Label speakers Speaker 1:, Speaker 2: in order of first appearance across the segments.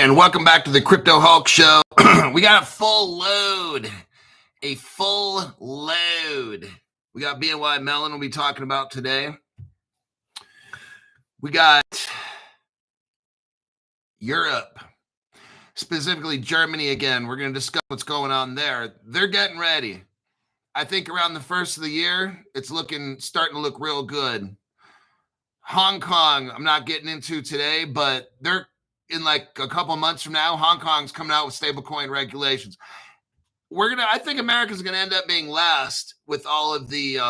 Speaker 1: And welcome back to the Crypto Hulk Show. We got a full load. We got BNY Mellon we'll be talking about today. We got Europe, specifically Germany again. We're going to discuss what's going on there. They're getting ready. I think around the first of the year, it's starting to look real good. Hong Kong, I'm not getting into today, but they're in like a couple months from now, Hong Kong's coming out with stablecoin regulations. I think America's going to end up being last with all of the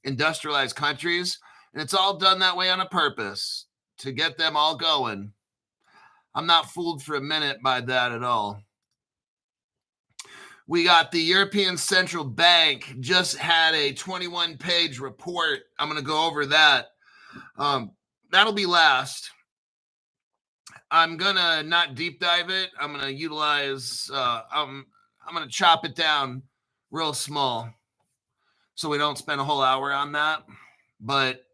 Speaker 1: industrialized countries. And it's all done that way on a purpose to get them all going. I'm not fooled for a minute by that at all. We got the European Central Bank just had a 21-page report. I'm going to go over that. That'll be last. I'm going to not deep dive it. I'm going to utilize, I'm going to chop it down real small so we don't spend a whole hour on that. But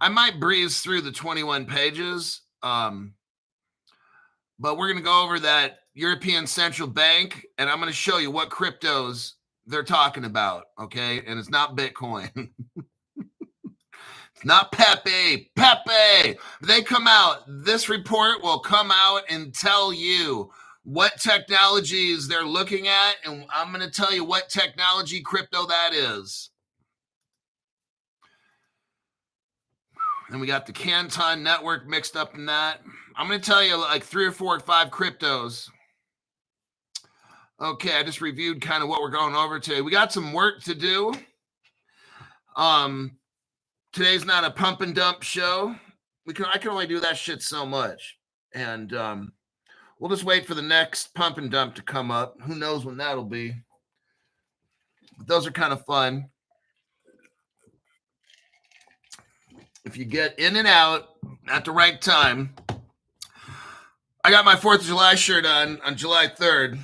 Speaker 1: I might breeze through the 21 pages. But we're going to go over that European Central Bank, and I'm going to show you what cryptos they're talking about, okay? And it's not Bitcoin. Not Pepe. They come out. This report will come out and tell you what technologies they're looking at, and I'm going to tell you what technology crypto that is. And we got the Canton Network mixed up in that. I'm going to tell you like 3 or 4 or 5 cryptos. Okay, I just reviewed kind of what we're going over today. We got some work to do. Today's not a pump and dump show. I can only do that shit so much. And we'll just wait for the next pump and dump to come up. Who knows when that'll be. But those are kind of fun. If you get in and out at the right time. I got my 4th of July shirt on July 3rd.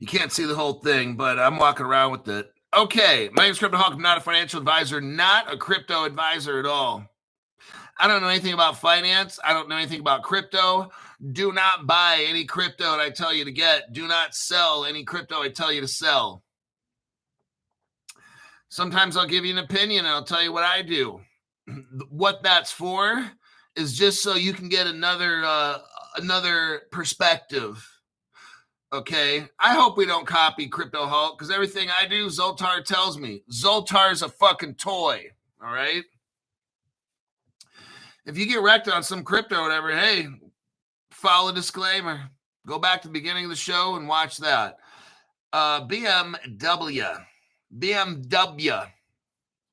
Speaker 1: You can't see the whole thing, but I'm walking around with it. Okay, my name is Crypto Hulk. I'm not a financial advisor, not a crypto advisor at all. I don't know anything about finance. I don't know anything about crypto. Do not buy any crypto that I tell you to get. Do not sell any crypto I tell you to sell. Sometimes I'll give you an opinion and I'll tell you what I do. What that's for is just so you can get another perspective. Okay, I hope we don't copy Crypto Hulk because everything I do, Zoltar tells me. Zoltar's a fucking toy, all right? If you get wrecked on some crypto or whatever, hey, follow the disclaimer. Go back to the beginning of the show and watch that. BMW.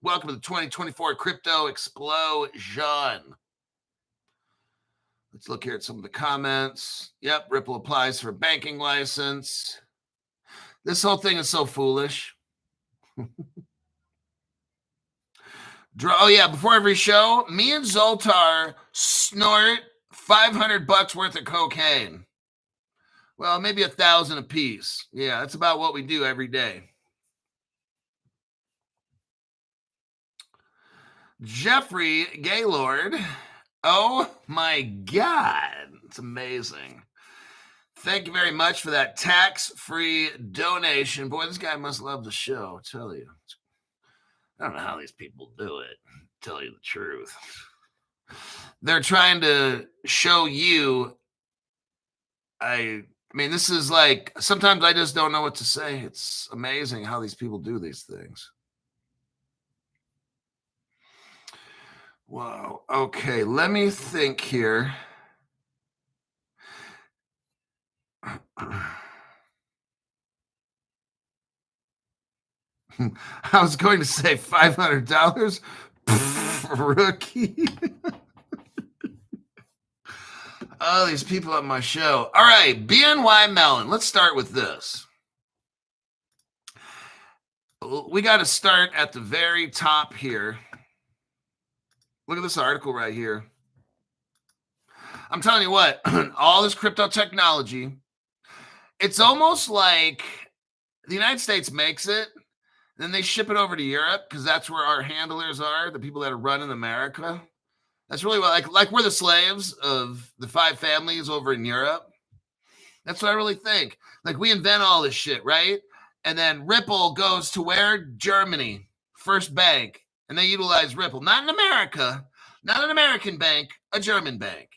Speaker 1: Welcome to the 2024 Crypto Explosion. Let's look here at some of the comments. Yep, Ripple applies for a banking license. This whole thing is so foolish. Oh, yeah, before every show, me and Zoltar snort $500 worth of cocaine. Well, maybe 1,000 a piece. Yeah, that's about what we do every day. Jeffrey Gaylord. Oh my God. It's amazing. Thank you very much for that tax-free donation. Boy, this guy must love the show, I tell you. I don't know how these people do it, to tell you the truth. They're trying to show you. I mean, this is like, sometimes I just don't know what to say. It's amazing how these people do these things. Wow. Okay, let me think here. I was going to say $500. Rookie. Oh, these people on my show. All right, BNY Mellon. Let's start with this. We got to start at the very top here. Look at this article right here. I'm telling you what, all this crypto technology, it's almost like the United States makes it, then they ship it over to Europe because that's where our handlers are, the people that are running America. That's really what, like we're the slaves of the 5 families over in Europe. That's what I really think. Like we invent all this shit, right? And then Ripple goes to where? Germany, first bank. And they utilize Ripple, not in America, not an American bank, a German bank.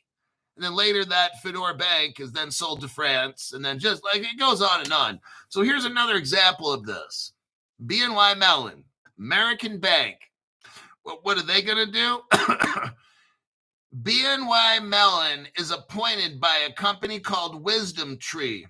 Speaker 1: And then later that Fedor Bank is then sold to France. And then just like it goes on and on. So here's another example of this. BNY Mellon, American bank. What are they going to do? BNY Mellon is appointed by a company called Wisdom Tree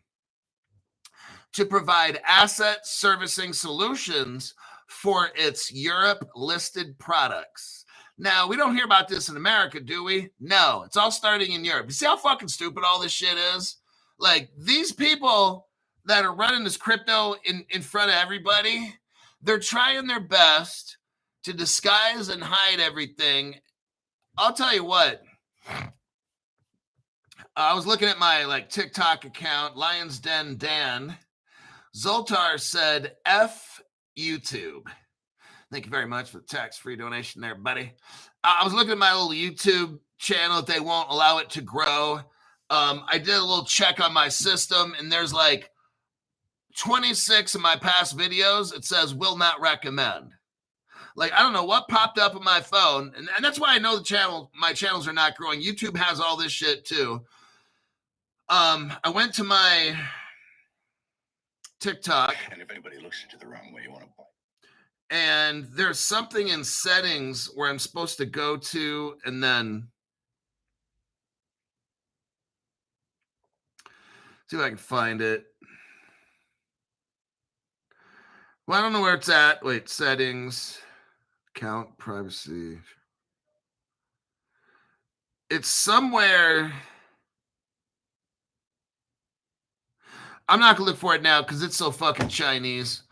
Speaker 1: to provide asset servicing solutions for its Europe listed products. Now, we don't hear about this in America, do we? No, it's all starting in Europe. You see how fucking stupid all this shit is? Like these people that are running this crypto in front of everybody, they're trying their best to disguise and hide everything. I'll tell you what. I was looking at my TikTok account, Lions Den Dan. Zoltar said, F YouTube. Thank you very much for the tax-free donation there, buddy. I was looking at my little YouTube channel that they won't allow it to grow. I did a little check on my system, and there's like 26 of my past videos. It says, will not recommend. Like, I don't know what popped up on my phone. And that's why I know my channels are not growing. YouTube has all this shit too. I went to my TikTok.
Speaker 2: And if anybody looks at you the wrong way, you want to buy.
Speaker 1: And there's something in settings where I'm supposed to go to and then see if I can find it. Well, I don't know where it's at. Wait, settings. Account privacy. It's somewhere. I'm not gonna look for it now because it's so fucking Chinese.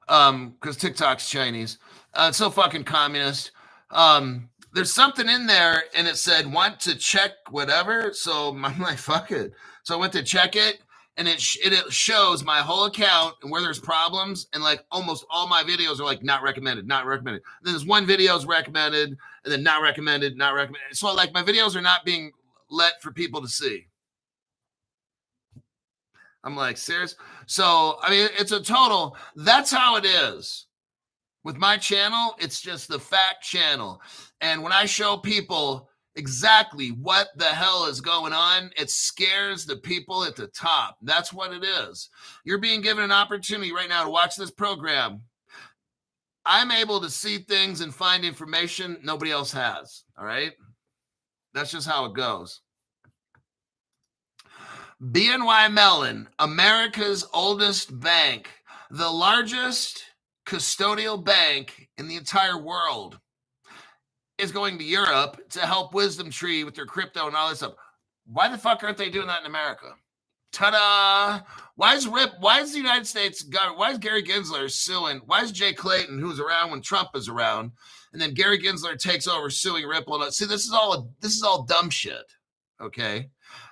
Speaker 1: Because TikTok's Chinese. It's so fucking communist. There's something in there, and it said want to check whatever. So I'm like, fuck it. So I went to check it, and it shows my whole account and where there's problems, and like almost all my videos are like not recommended, not recommended. Then there's one video is recommended, and then not recommended, not recommended. So like my videos are not being let for people to see. I'm like, serious? So I mean, it's a total. That's how it is with my channel. It's just the fact channel, and when I show people exactly what the hell is going on, it scares the people at the top. That's what it is. You're being given an opportunity right now to watch this program. I'm able to see things and find information nobody else has. All right. That's just how it goes. BNY Mellon, America's oldest bank, the largest custodial bank in the entire world, is going to Europe to help Wisdom Tree with their crypto and all this stuff. Why the fuck aren't they doing that in America? Ta-da! Why is the United States government, why is Gary Gensler suing? Why is Jay Clayton, who's around when Trump is around, and then Gary Gensler takes over suing Ripple? And see, this is all dumb shit. Okay?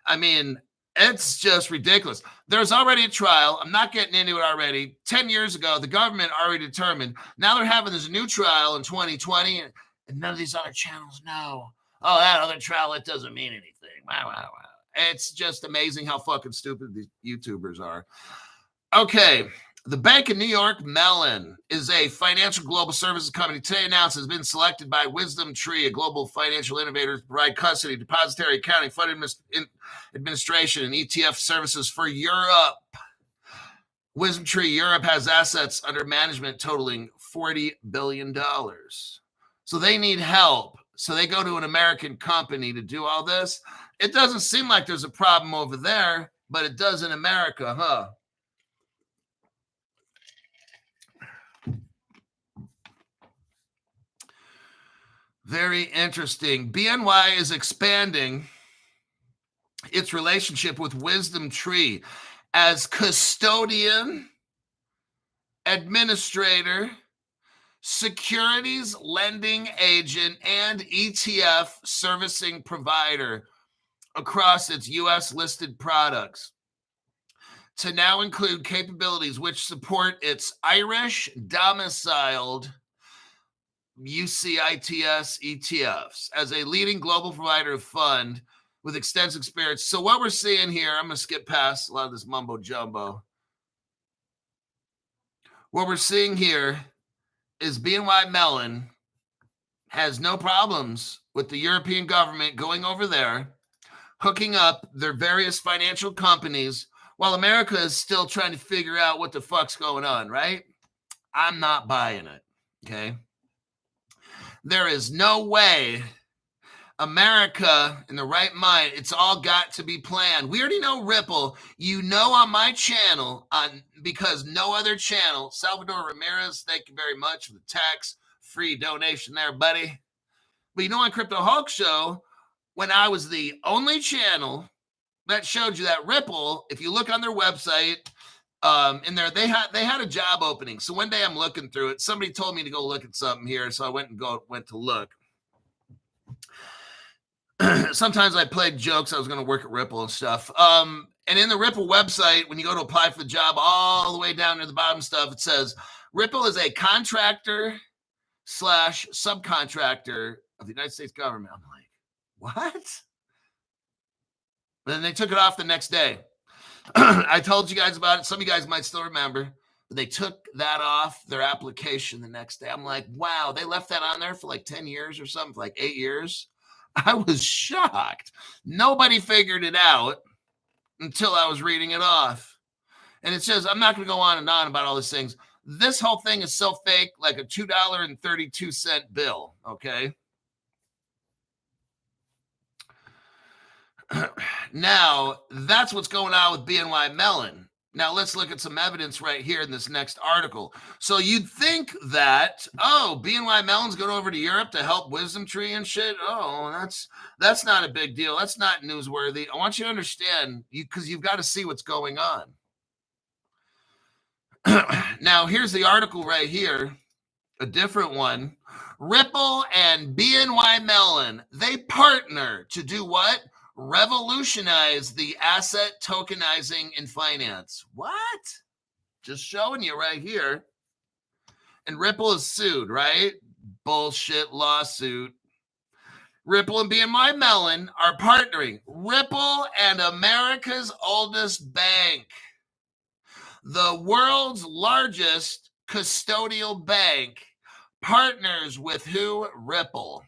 Speaker 1: I mean, it's just ridiculous. There's already a trial. I'm not getting into it already. 10 years ago, the government already determined. Now they're having this new trial in 2020. And none of these other channels know. Oh, that other trial, it doesn't mean anything. Wow. It's just amazing how fucking stupid these YouTubers are. Okay. The Bank of New York Mellon is a financial global services company today announced has been selected by Wisdom Tree, a global financial innovator, to provide custody, depository, accounting, fund administration, and ETF services for Europe. Wisdom Tree Europe has assets under management totaling $40 billion. So they need help. So they go to an American company to do all this. It doesn't seem like there's a problem over there, but it does in America, huh? Very interesting. BNY is expanding its relationship with Wisdom Tree as custodian, administrator, securities lending agent, and ETF servicing provider across its U.S. listed products to now include capabilities which support its Irish domiciled UCITS ETFs as a leading global provider of fund with extensive experience. So what we're seeing here, I'm going to skip past a lot of this mumbo jumbo. What we're seeing here is BNY Mellon has no problems with the European government going over there, hooking up their various financial companies while America is still trying to figure out what the fuck's going on, right? I'm not buying it, okay? There is no way America in the right mind, it's all got to be planned. We already know Ripple. You know, on my channel, because no other channel, Salvador Ramirez, thank you very much for the tax-free donation there, buddy. But you know, on Crypto Hulk Show, when I was the only channel that showed you that Ripple, if you look on their website, in there, they had a job opening. So one day I'm looking through it. Somebody told me to go look at something here, so I went to look. Sometimes I played jokes. I was going to work at Ripple and stuff. And in the Ripple website, when you go to apply for the job, all the way down to the bottom stuff, it says Ripple is a contractor / subcontractor of the United States government. I'm like, what? And then they took it off the next day. I told you guys about it. Some of you guys might still remember. But they took that off their application the next day. I'm like, wow, they left that on there for like 10 years or something, for like 8 years. I was shocked. Nobody figured it out until I was reading it off. And it says, I'm not going to go on and on about all these things. This whole thing is so fake, like a $2.32 bill, okay? Now, that's what's going on with BNY Mellon. Now, let's look at some evidence right here in this next article. So you'd think that, oh, BNY Mellon's going over to Europe to help Wisdom Tree and shit. Oh, that's not a big deal. That's not newsworthy. I want you to understand, because you've got to see what's going on. Now, here's the article right here, a different one. Ripple and BNY Mellon, they partner to do what? Revolutionize the asset tokenizing in finance. What? Just showing you right here. And Ripple is sued, right? Bullshit lawsuit. Ripple and BNY Mellon are partnering. Ripple and America's oldest bank, the world's largest custodial bank, partners with who? Ripple.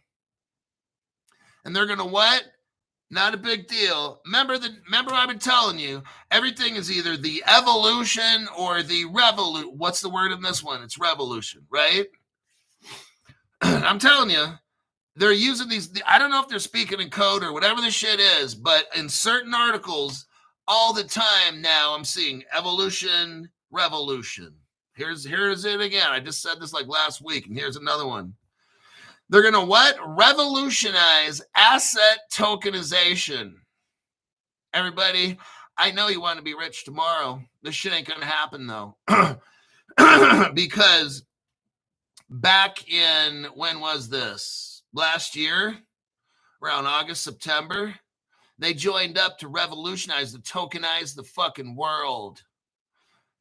Speaker 1: And they're going to what? Not a big deal. Remember I've been telling you, everything is either the evolution or the revolution. What's the word in this one? It's revolution, right? I'm telling you, they're using these. I don't know if they're speaking in code or whatever the shit is, but in certain articles, all the time now I'm seeing evolution, revolution. Here's it again. I just said this like last week, and here's another one. They're going to what? Revolutionize asset tokenization. Everybody, I know you want to be rich tomorrow. This shit ain't going to happen, though. Because back in, when was this? Last year, around August, September, they joined up to revolutionize, to tokenize the fucking world.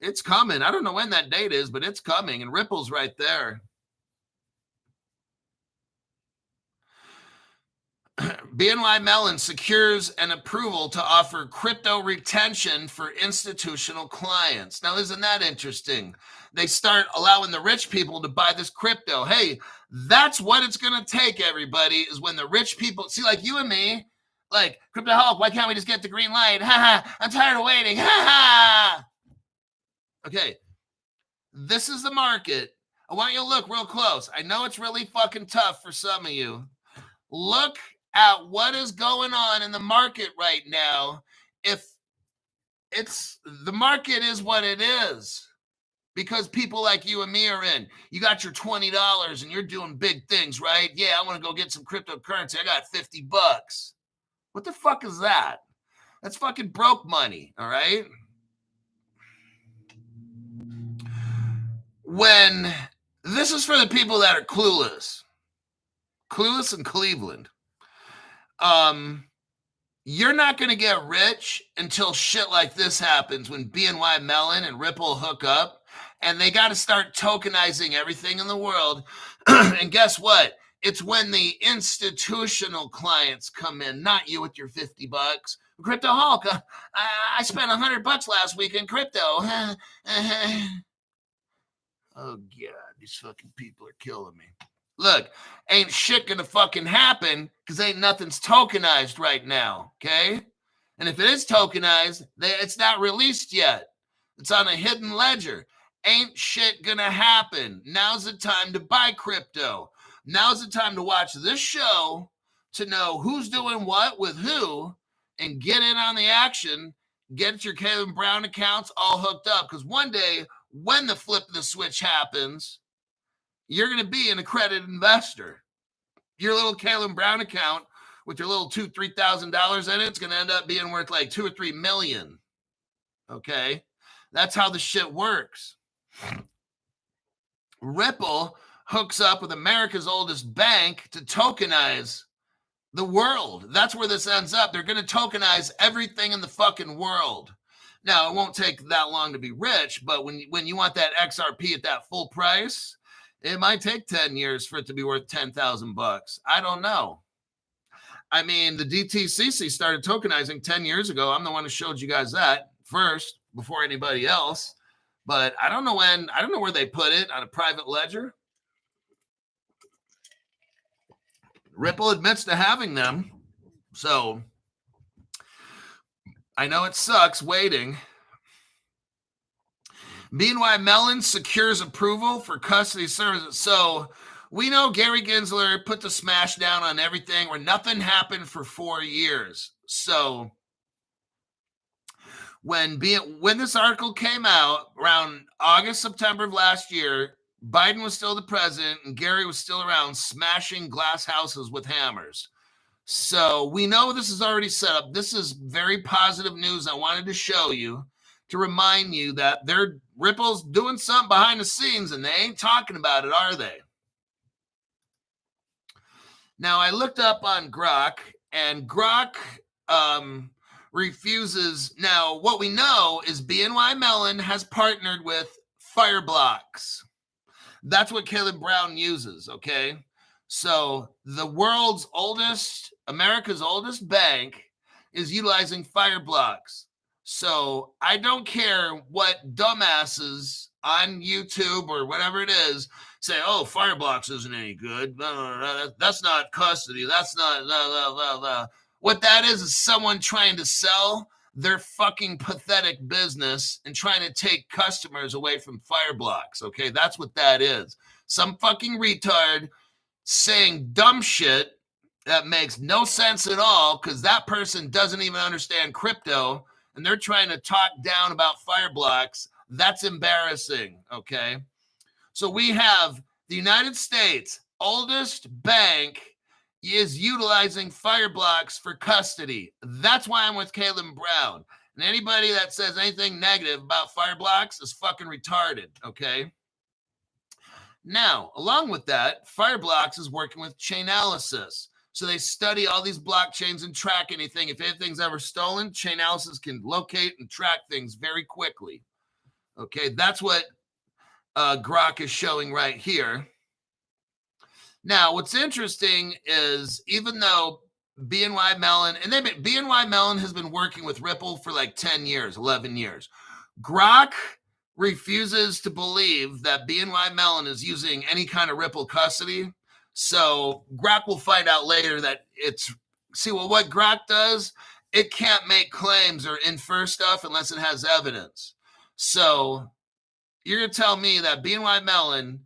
Speaker 1: It's coming. I don't know when that date is, but it's coming. And Ripple's right there. BNY Mellon secures an approval to offer crypto retention for institutional clients. Now, isn't that interesting? They start allowing the rich people to buy this crypto. Hey, that's what it's going to take, everybody, is when the rich people, see, like you and me, like, Crypto Hulk, why can't we just get the green light? Ha ha, I'm tired of waiting. Ha ha. Okay, this is the market. I want you to look real close. I know it's really fucking tough for some of you. Look at what is going on in the market right now. If it's the market is what it is, because people like you and me are in. You got your $20 and you're doing big things, right? Yeah, I want to go get some cryptocurrency. I got $50. What the fuck is that? That's fucking broke money, all right? When this is for the people that are clueless in Cleveland. You're not going to get rich until shit like this happens, when BNY Mellon and Ripple hook up And they got to start tokenizing everything in the world. And guess what? It's when the institutional clients come in, not you with your $50. Crypto Hulk, I spent $100 last week in crypto. Oh God, these fucking people are killing me. Look, ain't shit gonna fucking happen because ain't nothing's tokenized right now, okay? And if it is tokenized, it's not released yet. It's on a hidden ledger. Ain't shit gonna happen. Now's the time to buy crypto. Now's the time to watch this show to know who's doing what with who and get in on the action. Get your Caleb Brown accounts all hooked up, because one day when the flip of the switch happens, you're going to be an accredited investor. Your little Caleb Brown account with your little $2,000-$3,000 in it, it's going to end up being worth like $2 or $3 million. Okay, that's how the shit works. Ripple hooks up with America's oldest bank to tokenize the world. That's where this ends up. They're going to tokenize everything in the fucking world. Now, it won't take that long to be rich, but when you want that XRP at that full price, it might take 10 years for it to be worth $10,000. I don't know. I mean, the DTCC started tokenizing 10 years ago. I'm the one who showed you guys that first before anybody else. But I don't know when. I don't know where they put it on a private ledger. Ripple admits to having them. So I know it sucks waiting. BNY Mellon secures approval for custody services. So we know Gary Gensler put the smash down on everything where nothing happened for 4 years. So when this article came out around August, September of last year, Biden was still the president and Gary was still around smashing glass houses with hammers. So we know this is already set up. This is very positive news I wanted to show you to remind you that Ripple's doing something behind the scenes and they ain't talking about it, are they? Now, I looked up on Grok, and Grok refuses. Now, what we know is BNY Mellon has partnered with Fireblocks. That's what Caleb Brown uses, okay? So the world's oldest, America's oldest bank is utilizing Fireblocks. So I don't care what dumbasses on YouTube or whatever it is say, oh, Fireblocks isn't any good. That's not custody. That's not. What that is someone trying to sell their fucking pathetic business and trying to take customers away from Fireblocks. Okay, that's what that is. Some fucking retard saying dumb shit that makes no sense at all because that person doesn't even understand crypto and they're trying to talk down about Fireblocks. That's embarrassing, okay? So we have the United States' oldest bank is utilizing Fireblocks for custody. That's why I'm with Caleb Brown. And anybody that says anything negative about Fireblocks is fucking retarded, okay? Now, along with that, Fireblocks is working with Chainalysis. So they study all these blockchains and track anything. If anything's ever stolen, Chainalysis can locate and track things very quickly. Okay, that's what Grok is showing right here. Now, what's interesting is even though BNY Mellon, and BNY Mellon has been working with Ripple for like 10 years, 11 years. Grok refuses to believe that BNY Mellon is using any kind of Ripple custody. So Grok will find out later that what Grok does, it can't make claims or infer stuff unless it has evidence. So you're going to tell me that BNY Mellon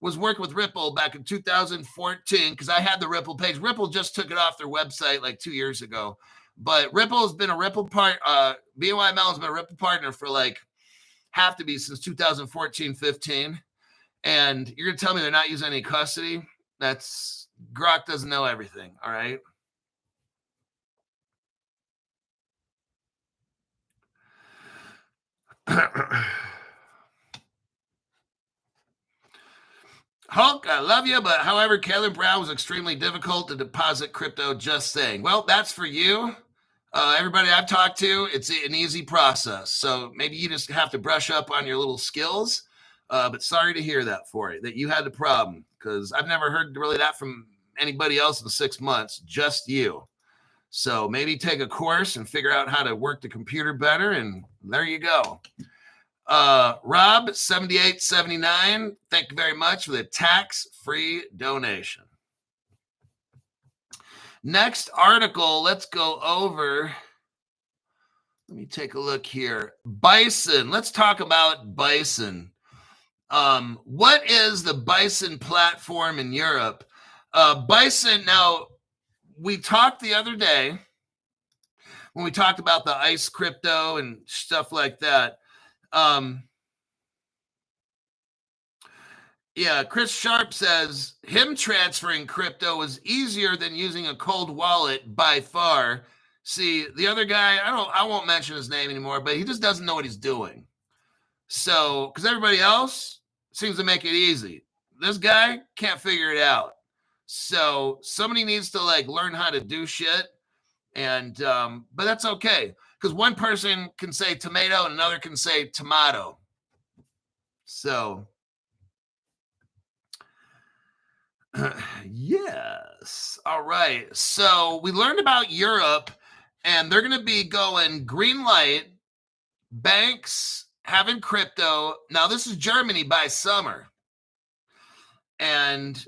Speaker 1: was working with Ripple back in 2014 because I had the Ripple page. Ripple just took it off their website like 2 years ago. But Ripple has been a Ripple BNY Mellon's been a Ripple partner for have to be since 2014, 15. And you're going to tell me they're not using any custody? Grok doesn't know everything, all right? Hulk, I love you, but however, Caleb Brown was extremely difficult to deposit crypto, just saying. Well, that's for you. Everybody I've talked to, it's an easy process. So maybe you just have to brush up on your little skills. But sorry to hear that for you, that you had the problem, because I've never heard really that from anybody else in 6 months, just you. So maybe take a course and figure out how to work the computer better, and there you go. Rob 7879, thank you very much for the tax-free donation. Next article, let's go over. Let me take a look here. Bison. Let's talk about Bison. What is the Bison platform in Europe? Bison, now, we talked the other day when we talked about the ICE crypto and stuff like that. Yeah, Chris Sharp says him transferring crypto was easier than using a cold wallet by far. See, the other guy, I won't mention his name anymore, but he just doesn't know what he's doing. So, because everybody else seems to make it easy. This guy can't figure it out. So somebody needs to like learn how to do shit. And but that's okay, because one person can say tomato and another can say tomato. So yes. All right. So we learned about Europe, and they're going to be going green light, banks having crypto. Now this is Germany by summer. And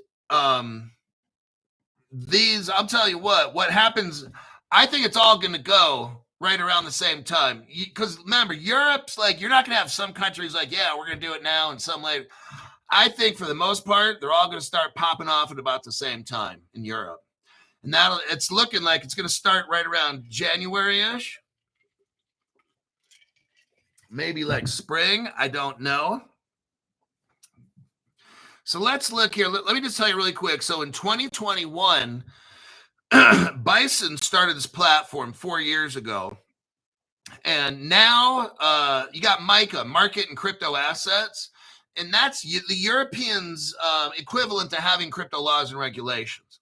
Speaker 1: these, I'll tell you what happens. I think it's all going to go right around the same time. Because remember, Europe's like, you're not going to have some countries like, yeah, we're going to do it now, and some later. I think for the most part, they're all going to start popping off at about the same time in Europe. And it's looking like it's going to start right around January-ish. Maybe like spring. I don't know. So let's look here. Let me just tell you really quick. So in 2021, Bison started this platform 4 years ago. And now you got MiCA, Market and Crypto Assets. And that's the Europeans' equivalent to having crypto laws and regulations.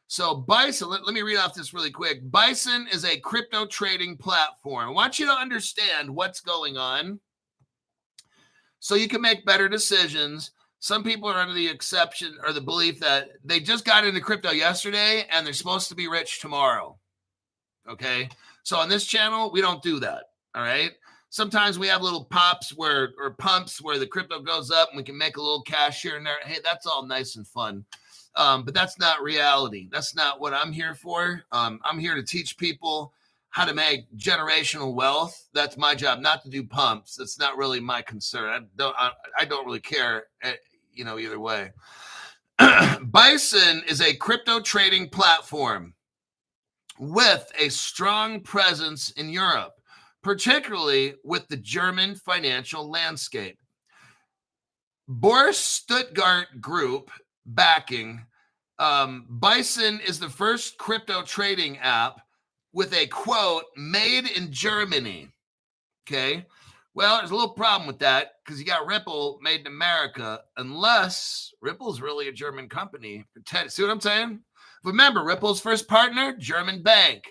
Speaker 1: So Bison, let me read off this really quick. Bison is a crypto trading platform. I want you to understand what's going on so you can make better decisions. Some people are under the exception or the belief that they just got into crypto yesterday and they're supposed to be rich tomorrow. Okay. So on this channel, we don't do that. All right. Sometimes we have little pumps where the crypto goes up and we can make a little cash here and there. Hey, that's all nice and fun. But that's not reality. That's not what I'm here for. I'm here to teach people how to make generational wealth. That's my job, not to do pumps. That's not really my concern. I don't really care, either way. Bison is a crypto trading platform with a strong presence in Europe, particularly with the German financial landscape. Boris Stuttgart Group backing. Bison is the first crypto trading app with a quote, made in Germany. Okay. Well, there's a little problem with that because you got Ripple made in America, unless Ripple's really a German company. See what I'm saying? Remember, Ripple's first partner, German bank.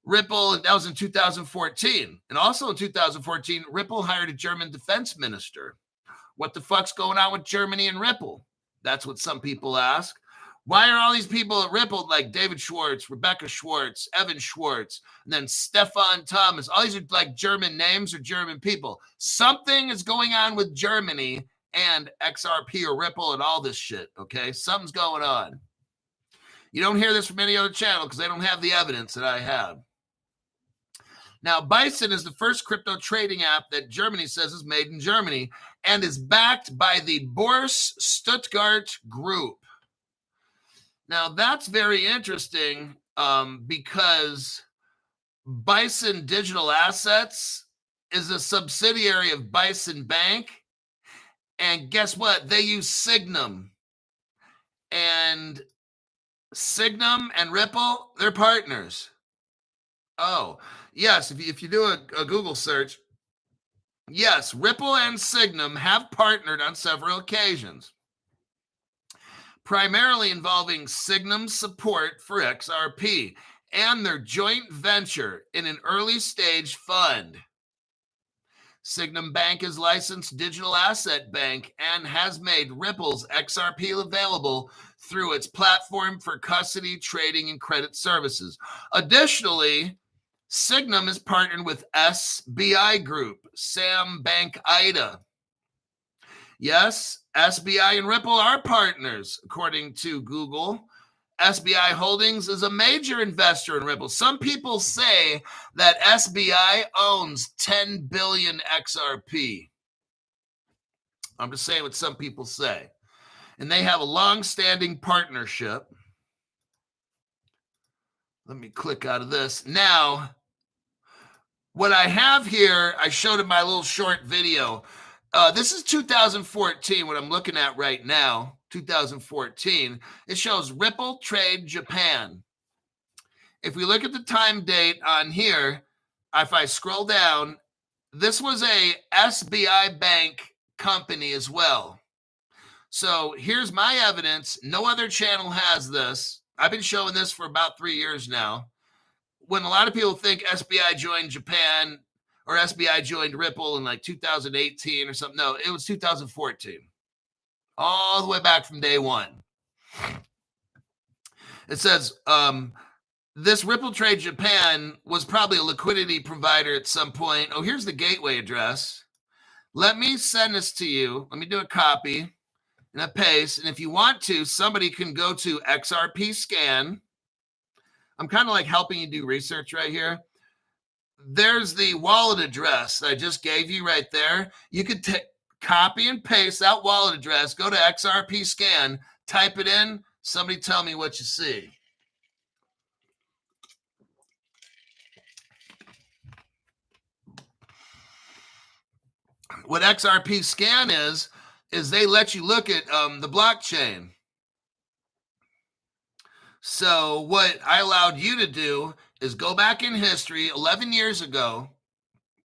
Speaker 1: Ripple, that was in 2014. And also in 2014, Ripple hired a German defense minister. What the fuck's going on with Germany and Ripple? That's what some people ask. Why are all these people at Ripple like David Schwartz, Rebecca Schwartz, Evan Schwartz, and then Stefan Thomas? All these are like German names or German people. Something is going on with Germany and XRP or Ripple and all this shit, okay? Something's going on. You don't hear this from any other channel because they don't have the evidence that I have. Now, Bison is the first crypto trading app that Germany says is made in Germany and is backed by the Boris Stuttgart Group. Now, that's very interesting because Bison Digital Assets is a subsidiary of Bison Bank. And guess what? They use Signum. And Signum and Ripple, they're partners. Oh, yes. If you do a Google search, yes, Ripple and Signum have partnered on several occasions, primarily involving Signum's support for XRP and their joint venture in an early stage fund. Sygnum Bank is licensed digital asset bank and has made Ripple's XRP available through its platform for custody, trading, and credit services. Additionally, Sygnum is partnered with SBI Group, Sam Bank Ida. Yes, SBI and Ripple are partners, according to Google. SBI Holdings is a major investor in Ripple. Some people say that SBI owns 10 billion XRP. I'm just saying what some people say. And they have a long-standing partnership. Let me click out of this. Now, what I have here, I showed in my little short video. This is 2014, what I'm looking at right now, 2014. It shows Ripple Trade Japan. If we look at the time date on here, if I scroll down, this was a SBI Bank company as well. So here's my evidence. No other channel has this. I've been showing this for about 3 years now. When a lot of people think SBI joined Japan or SBI joined Ripple in like 2018 or something, no, it was 2014. All the way back from day one. It says, this Ripple Trade Japan was probably a liquidity provider at some point. Oh, here's the gateway address. Let me send this to you. Let me do a copy and a paste. And if you want to, somebody can go to XRP scan. I'm kind of like helping you do research right here. There's the wallet address that I just gave you right there. You could copy and paste that wallet address, go to XRP scan, type it in. Somebody tell me what you see. What XRP scan is they let you look at the blockchain. So what I allowed you to do is go back in history 11 years ago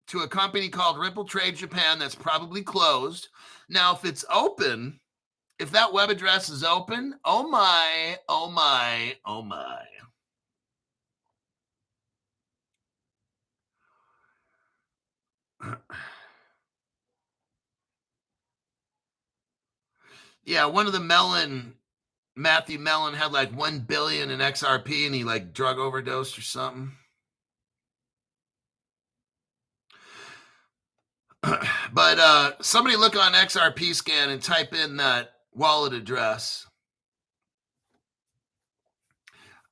Speaker 1: to a company called Ripple Trade Japan that's probably closed. Now, if it's open, if that web address is open, oh my, oh my, oh my. Yeah, one of the Matthew Mellon had like 1 billion in XRP and he like drug overdosed or something. But somebody look on XRP scan and type in that wallet address.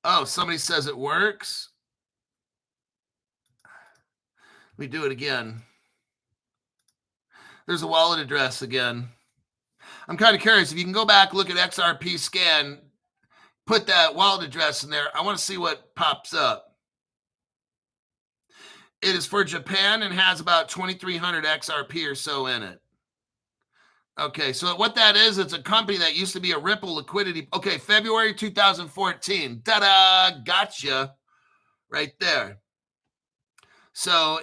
Speaker 1: Oh, somebody says it works. Let me do it again. There's a wallet address again. I'm kind of curious. If you can go back, look at XRP scan, put that wallet address in there. I want to see what pops up. It is for Japan and has about 2,300 XRP or so in it. Okay, so what that is, it's a company that used to be a Ripple liquidity. Okay, February 2014. Ta-da! Gotcha. Right there. So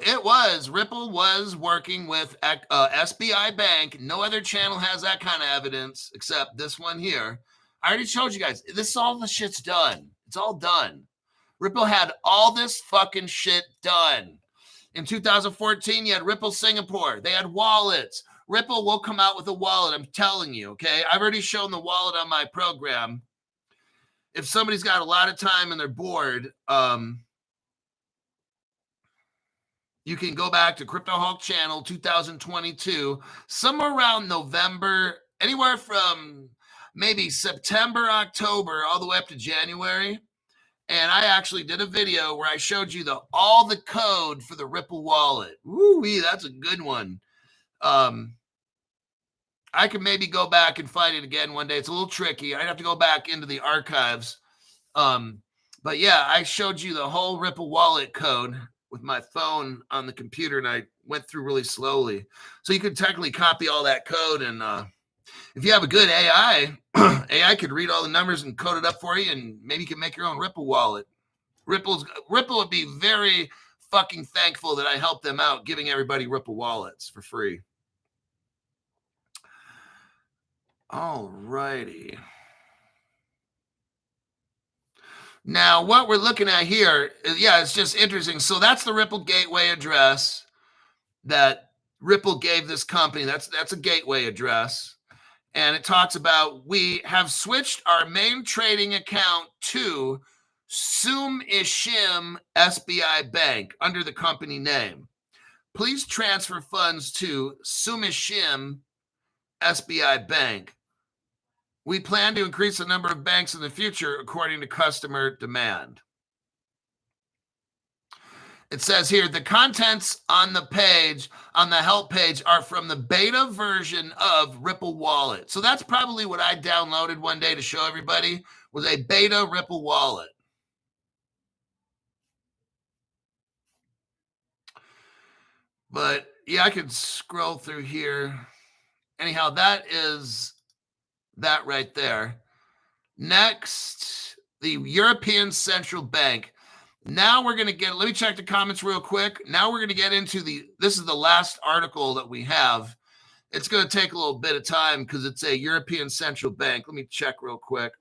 Speaker 1: Ripple was working with SBI Bank. No other channel has that kind of evidence except this one here. I already showed you guys. All the shit's done. It's all done. Ripple had all this fucking shit done. In 2014, you had Ripple Singapore. They had wallets. Ripple will come out with a wallet. I'm telling you, okay? I've already shown the wallet on my program. If somebody's got a lot of time and they're bored, you can go back to Crypto Hulk channel 2022, somewhere around November, anywhere from maybe September, October, all the way up to January. And I actually did a video where I showed you all the code for the Ripple wallet. Woo-wee, that's a good one. I could maybe go back and find it again one day. It's a little tricky. I'd have to go back into the archives. But yeah, I showed you the whole Ripple wallet code with my phone on the computer, and I went through really slowly. So you could technically copy all that code, and if you have a good AI, AI could read all the numbers and code it up for you, and maybe you can make your own Ripple wallet. Ripple would be very fucking thankful that I helped them out, giving everybody Ripple wallets for free. All righty. Now, what we're looking at here, it's just interesting. So that's the Ripple gateway address that Ripple gave this company. That's a gateway address. And it talks about, we have switched our main trading account to Sum Ishim SBI Bank under the company name. Please transfer funds to Sum Ishim SBI Bank. We plan to increase the number of banks in the future according to customer demand. It says here, the contents on the page, on the help page, are from the beta version of Ripple Wallet. So that's probably what I downloaded one day to show everybody, was a beta Ripple Wallet. But yeah, I could scroll through here. Anyhow, that is that right there. Next, the European Central Bank. Now we're going to get, let me check the comments real quick. Now we're going to get into this is the last article that we have. It's going to take a little bit of time because it's a European Central Bank. Let me check real quick.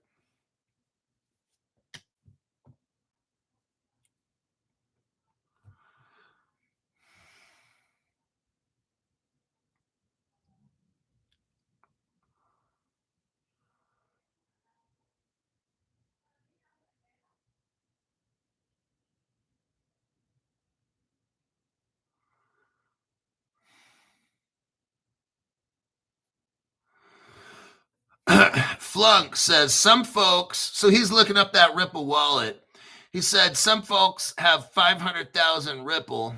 Speaker 1: Flunk says some folks, so he's looking up that Ripple wallet. He said some folks have 500,000 Ripple,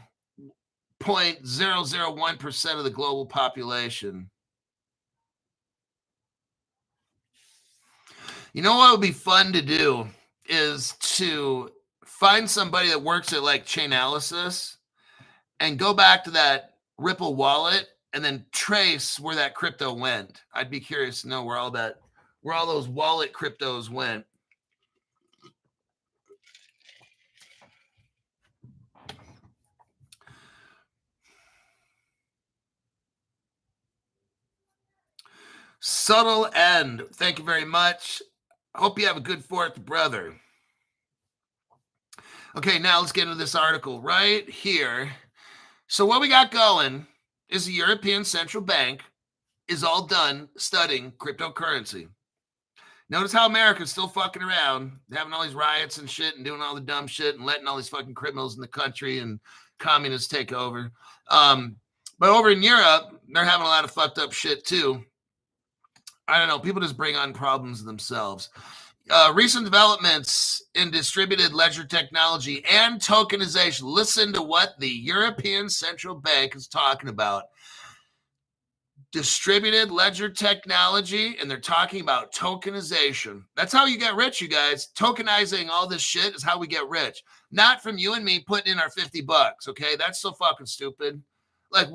Speaker 1: 0.001% of the global population. You know what would be fun to do is to find somebody that works at like Chainalysis and go back to that Ripple wallet and then trace where that crypto went. I'd be curious to know where all those wallet cryptos went. Subtle End. Thank you very much. Hope you have a good 4th, brother. Okay, now let's get into this article right here. So what we got going is the European Central Bank is all done studying cryptocurrency. Notice how America's still fucking around, having all these riots and shit and doing all the dumb shit and letting all these fucking criminals in the country and communists take over. But over in Europe, they're having a lot of fucked up shit too. I don't know. People just bring on problems themselves. Recent developments in distributed ledger technology and tokenization. Listen to what the European Central Bank is talking about. Distributed ledger technology, and they're talking about tokenization. That's how you get rich, you guys. Tokenizing all this shit is how we get rich. Not from you and me putting in our $50, okay? That's so fucking stupid. Like,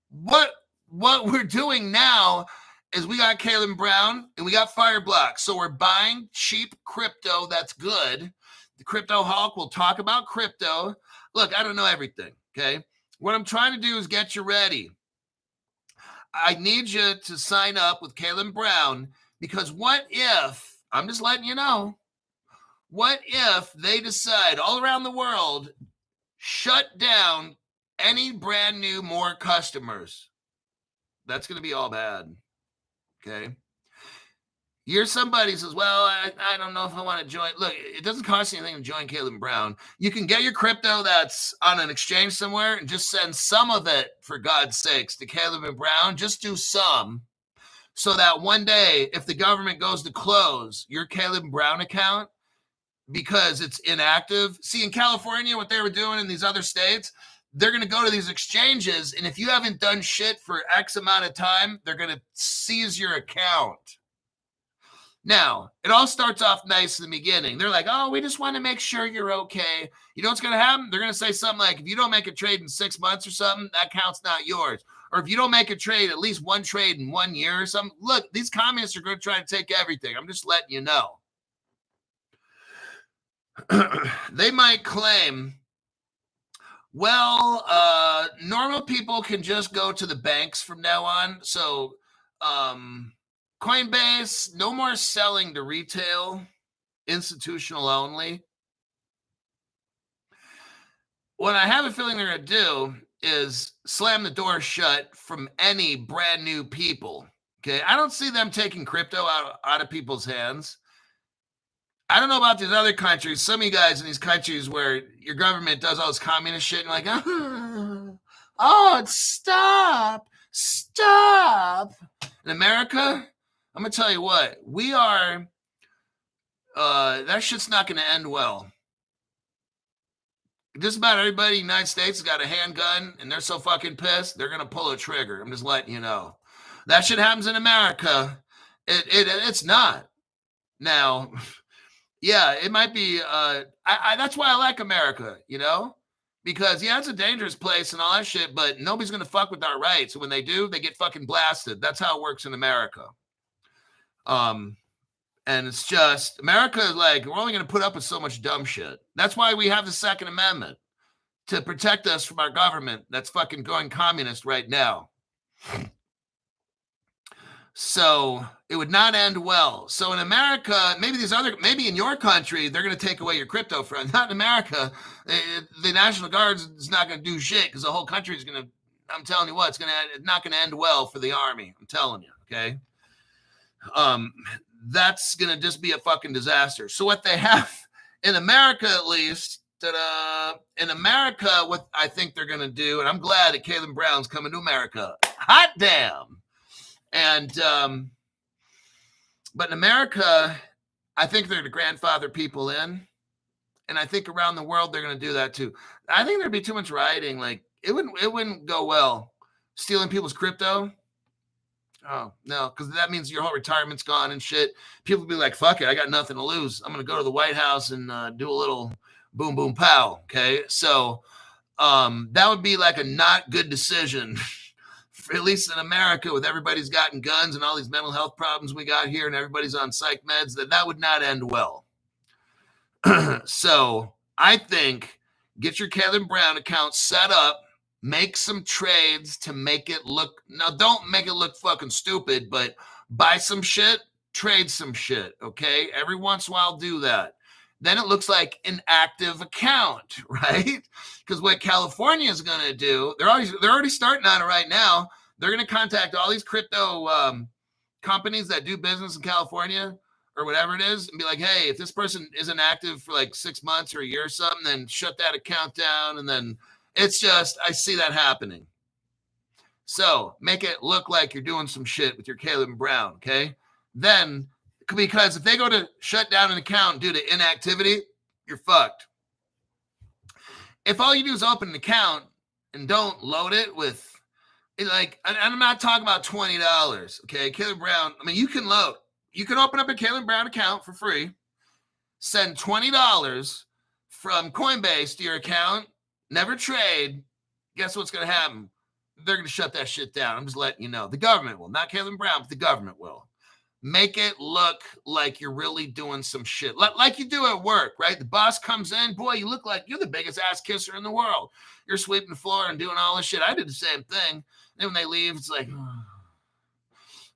Speaker 1: what we're doing now is we got Caleb Brown and we got Fireblock. So we're buying cheap crypto that's good. The Crypto Hawk will talk about crypto. Look, I don't know everything, okay? What I'm trying to do is get you ready. I need you to sign up with Caleb Brown, because what if, I'm just letting you know, what if they decide all around the world, shut down any brand new more customers? That's going to be all bad. Okay. You're somebody who says, well, I don't know if I want to join. Look, it doesn't cost you anything to join Caleb Brown. You can get your crypto that's on an exchange somewhere and just send some of it, for God's sakes, to Caleb and Brown. Just do some, so that one day, if the government goes to close your Caleb Brown account because it's inactive. See, in California, what they were doing in these other states, they're going to go to these exchanges, and if you haven't done shit for X amount of time, they're going to seize your account. Now, it all starts off nice in the beginning. They're like, oh, we just want to make sure you're okay. You know what's going to happen? They're going to say something like, if you don't make a trade in 6 months or something, that account's not yours. Or if you don't make a trade, at least one trade in 1 year or something. Look, these communists are going to try to take everything. I'm just letting you know. They might claim, well, normal people can just go to the banks from now on. So, Coinbase, no more selling to retail, institutional only. What I have a feeling they're going to do is slam the door shut from any brand new people. Okay, I don't see them taking crypto out of people's hands. I don't know about these other countries. Some of you guys in these countries where your government does all this communist shit, and you're like, oh, stop. In America, I'm gonna tell you what, we are. That shit's not gonna end well. Just about everybody in the United States has got a handgun, and they're so fucking pissed, they're gonna pull a trigger. I'm just letting you know. That shit happens in America. It's not. Now, yeah, it might be. That's why I like America, because it's a dangerous place and all that shit, but nobody's gonna fuck with our rights. When they do, they get fucking blasted. That's how it works in America. And it's just, America is like, we're only gonna put up with so much dumb shit. That's why we have the Second Amendment, to protect us from our government that's fucking going communist right now. So it would not end well. So in America, maybe in your country, they're going to take away your crypto from. Not in America. The National Guard is not going to do shit because the whole country is going to, I'm telling you what, it's not going to end well for the army. I'm telling you, okay? That's going to just be a fucking disaster. So what they have in America, at least, in America, what I think they're going to do, and I'm glad that Caleb Brown's coming to America. Hot damn. And, but in America, I think they're to grandfather people in. And I think around the world, they're going to do that too. I think there'd be too much rioting. Like it wouldn't go well. Stealing people's crypto. Oh, no, because that means your whole retirement's gone and shit. People will be like, fuck it, I got nothing to lose. I'm going to go to the White House and do a little boom, boom, pow. Okay. So that would be like a not good decision. At least in America, with everybody's gotten guns and all these mental health problems we got here and everybody's on psych meds, that would not end well. So I think get your Caleb Brown account set up, make some trades to make it look, now don't make it look fucking stupid, but buy some shit, trade some shit, okay? Every once in a while do that. Then it looks like an active account, right? Because what California is going to do, they're already starting on it right now. They're going to contact all these crypto companies that do business in California or whatever it is and be like, hey, if this person isn't active for like 6 months or a year or something, then shut that account down. And then it's just, I see that happening. So make it look like you're doing some shit with your Caleb Brown, okay? Then, because if they go to shut down an account due to inactivity, you're fucked. If all you do is open an account and don't load it with, like, and I'm not talking about $20, okay? Caleb Brown, I mean, you can open up a Caleb Brown account for free, send $20 from Coinbase to your account, never trade. Guess what's going to happen? They're going to shut that shit down. I'm just letting you know. The government will, not Caleb Brown, but the government will. Make it look like you're really doing some shit. Like you do at work, right? The boss comes in, boy, you look like you're the biggest ass kisser in the world. You're sweeping the floor and doing all this shit. I did the same thing. Then when they leave, it's like,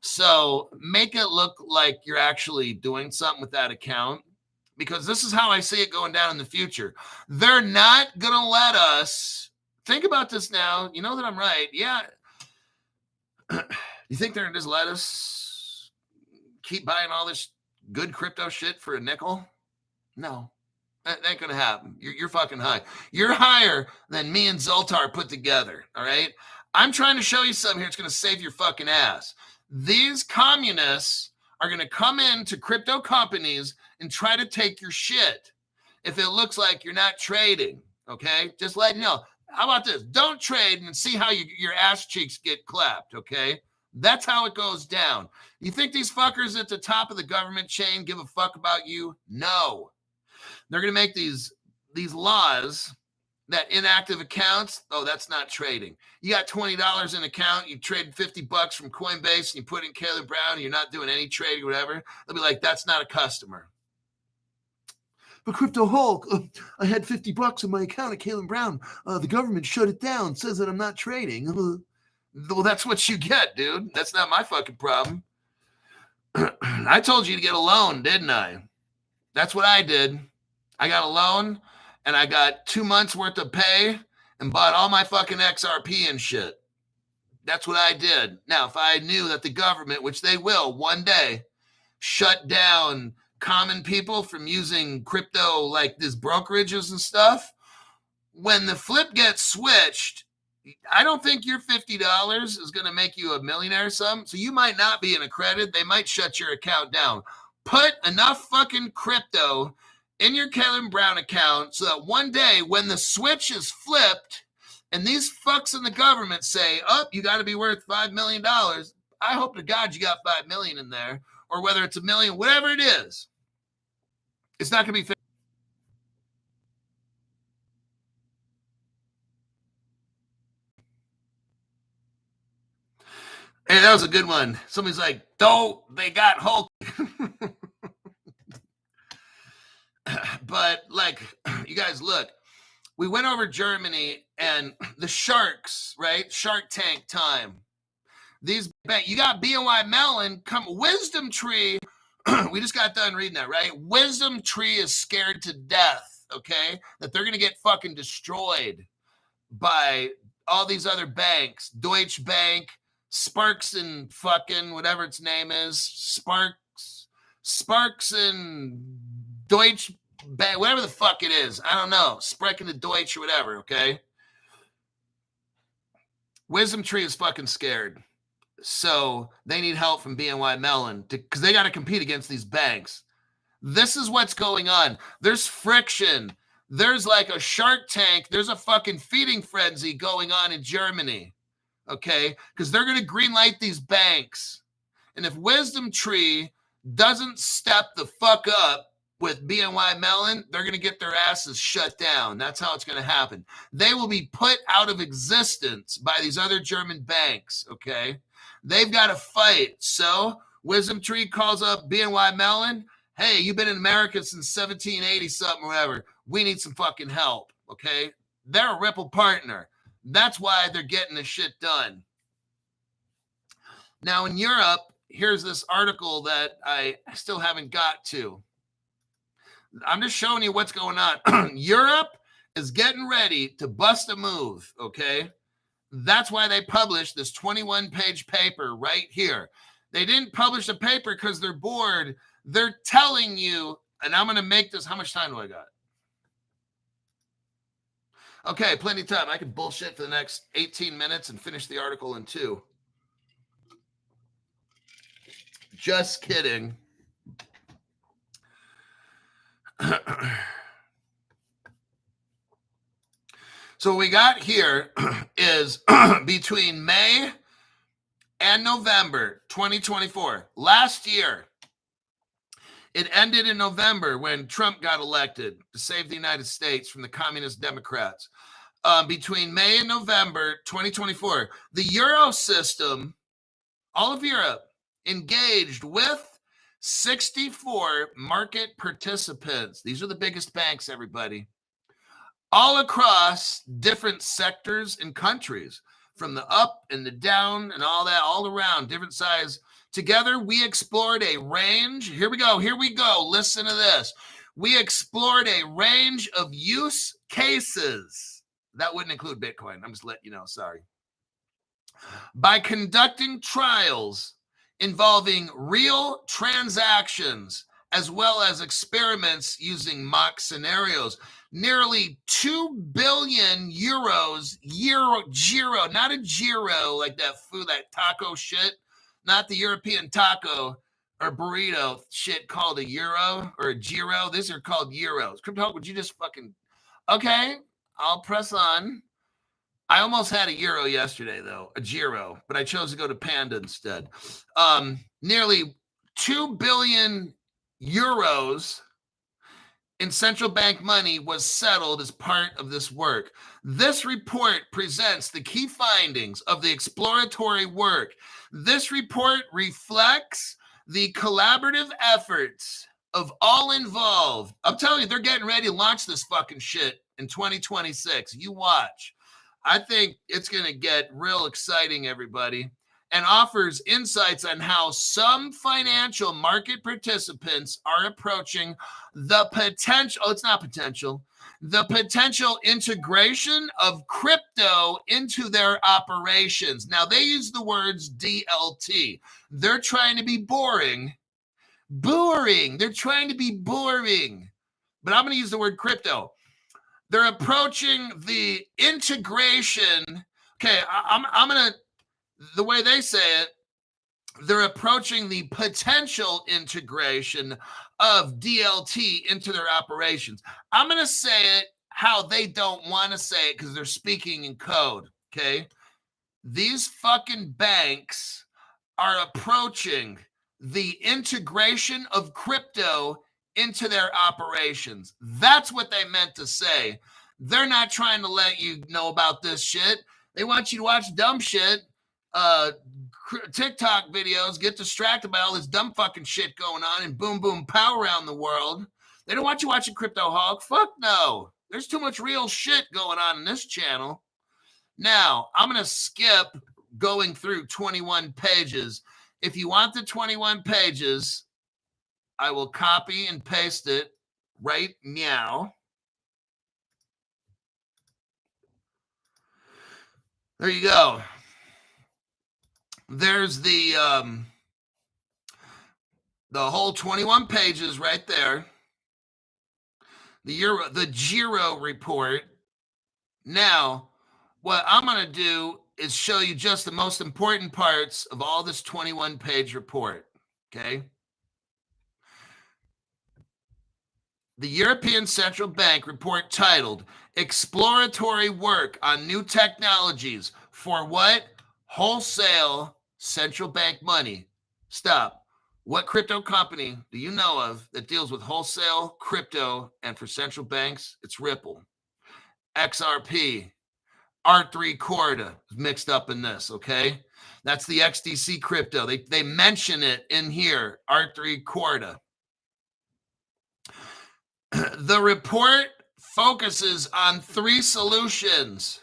Speaker 1: so make it look like you're actually doing something with that account, because this is how I see it going down in the future. They're not going to let us, think about this now. You know that I'm right. Yeah. You think they're going to just let us keep buying all this good crypto shit for a nickel? No, that ain't going to happen. You're fucking high. You're higher than me and Zoltar put together. All right. I'm trying to show you something here. It's going to save your fucking ass. These communists are going to come into crypto companies and try to take your shit. If it looks like you're not trading, okay, just let you know. How about this? Don't trade and see how your ass cheeks get clapped. Okay. That's how it goes down. You think these fuckers at the top of the government chain give a fuck about you? No. They're going to make these laws that inactive accounts, oh, that's not trading. You got $20 in account, you traded $50 from Coinbase and you put in Caleb Brown and you're not doing any trading or whatever. They'll be like, that's not a customer. But Crypto Hulk, I had $50 in my account at Caleb Brown. The government shut it down, says that I'm not trading. Well, that's what you get, dude. That's not my fucking problem. I told you to get a loan, didn't I? That's what I did. I got a loan and I got 2 months worth of pay and bought all my fucking XRP and shit. That's what I did. Now, if I knew that the government, which they will one day, shut down common people from using crypto like these brokerages and stuff, when the flip gets switched, I don't think your $50 is going to make you a millionaire or something. So you might not be in a credit. They might shut your account down. Put enough fucking crypto in your Kevin Brown account so that one day when the switch is flipped and these fucks in the government say, oh, you got to be worth $5 million. I hope to God you got $5 million in there, or whether it's $1 million, whatever it is. It's not going to be. Hey, that was a good one. Somebody's like, "Though they got Hulk." But like, you guys look, we went over Germany and the sharks, right? Shark Tank time. These, you got BNY Mellon, Wisdom Tree. We just got done reading that, right? Wisdom Tree is scared to death, okay? That they're going to get fucking destroyed by all these other banks. Deutsche Bank, Sparks and fucking whatever its name is. Sparks and Deutsche Bank, whatever the fuck it is. I don't know. Sprechen the Deutsch or whatever, okay? Wisdom Tree is fucking scared. So they need help from BNY Mellon because they got to compete against these banks. This is what's going on. There's friction. There's like a Shark Tank. There's a fucking feeding frenzy going on in Germany, okay? Because they're going to greenlight these banks. And if Wisdom Tree doesn't step the fuck up with BNY Mellon, they're going to get their asses shut down. That's how it's going to happen. They will be put out of existence by these other German banks, okay? They've got to fight. So Wisdom Tree calls up BNY Mellon. Hey, you've been in America since 1780 something or whatever. We need some fucking help, okay? They're a Ripple partner. That's why they're getting this shit done. Now in Europe, here's this article that I still haven't got to. I'm just showing you what's going on. Europe is getting ready to bust a move, okay? That's why they published this 21-page paper right here. They didn't publish a paper because they're bored. They're telling you, and I'm going to make this, how much time do I got? Okay, plenty of time. I can bullshit for the next 18 minutes and finish the article in 2. Just kidding. So what we got here is between May and November 2024. Last year, it ended in November when Trump got elected to save the United States from the communist Democrats. Between May and November 2024, the Euro system, all of Europe, engaged with 64 market participants. These are the biggest banks, everybody. All across different sectors and countries, from the up and the down and all that, all around, different size. Together, we explored a range. Here we go. Listen to this. We explored a range of use cases. That wouldn't include Bitcoin. I'm just letting you know. Sorry. By conducting trials involving real transactions, as well as experiments using mock scenarios. Nearly 2 billion euros, gyro, not a gyro like that food, that taco shit, not the European taco or burrito shit called a euro or a gyro. These are called euros. Crypto, would you just fucking, okay, I'll press on. I almost had a euro yesterday, though, a gyro, but I chose to go to Panda instead. Nearly 2 billion euros in central bank money was settled as part of this work. This report presents the key findings of the exploratory work. This report reflects the collaborative efforts of all involved. I'm telling you, they're getting ready to launch this fucking shit in 2026. You watch. I think it's going to get real exciting, everybody, and offers insights on how some financial market participants are approaching the potential, it's not potential, the potential integration of crypto into their operations. Now, they use the words DLT. They're trying to be boring. They're trying to be boring. But I'm going to use the word crypto. They're approaching the integration. Okay, I'm going to, the way they say it, they're approaching the potential integration of DLT into their operations. I'm going to say it how they don't want to say it because they're speaking in code, okay? These fucking banks are approaching the integration of crypto into their operations. That's what they meant to say. They're not trying to let you know about this shit. They want you to watch dumb shit, TikTok videos, get distracted by all this dumb fucking shit going on and boom, boom, pow around the world. They don't want you watching Crypto Hawk. Fuck no. There's too much real shit going on in this channel. Now, I'm going to skip going through 21 pages. If you want the 21 pages, I will copy and paste it right now. There you go. There's the whole 21 pages right there. The Giro report. Now, what I'm going to do is show you just the most important parts of all this 21-page report, okay? The European Central Bank report titled Exploratory Work on New Technologies for what? Wholesale central bank money. Stop. What crypto company do you know of that deals with wholesale crypto and for central banks? It's Ripple. XRP. R3 Corda is mixed up in this, okay? That's the XDC crypto. They mention it in here, R3 Corda. The report focuses on 3 solutions.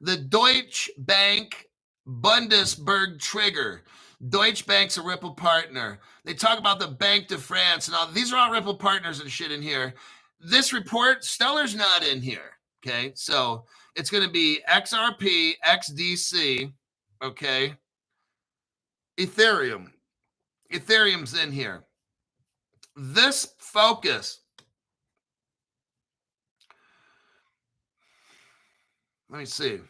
Speaker 1: The Deutsche Bank Bundesberg Trigger. Deutsche Bank's a Ripple partner. They talk about the Banque de France and all. These are all Ripple partners and shit in here. This report, Stellar's not in here. Okay, so it's going to be XRP, XDC, okay, Ethereum. Ethereum's in here. This focus, let me see.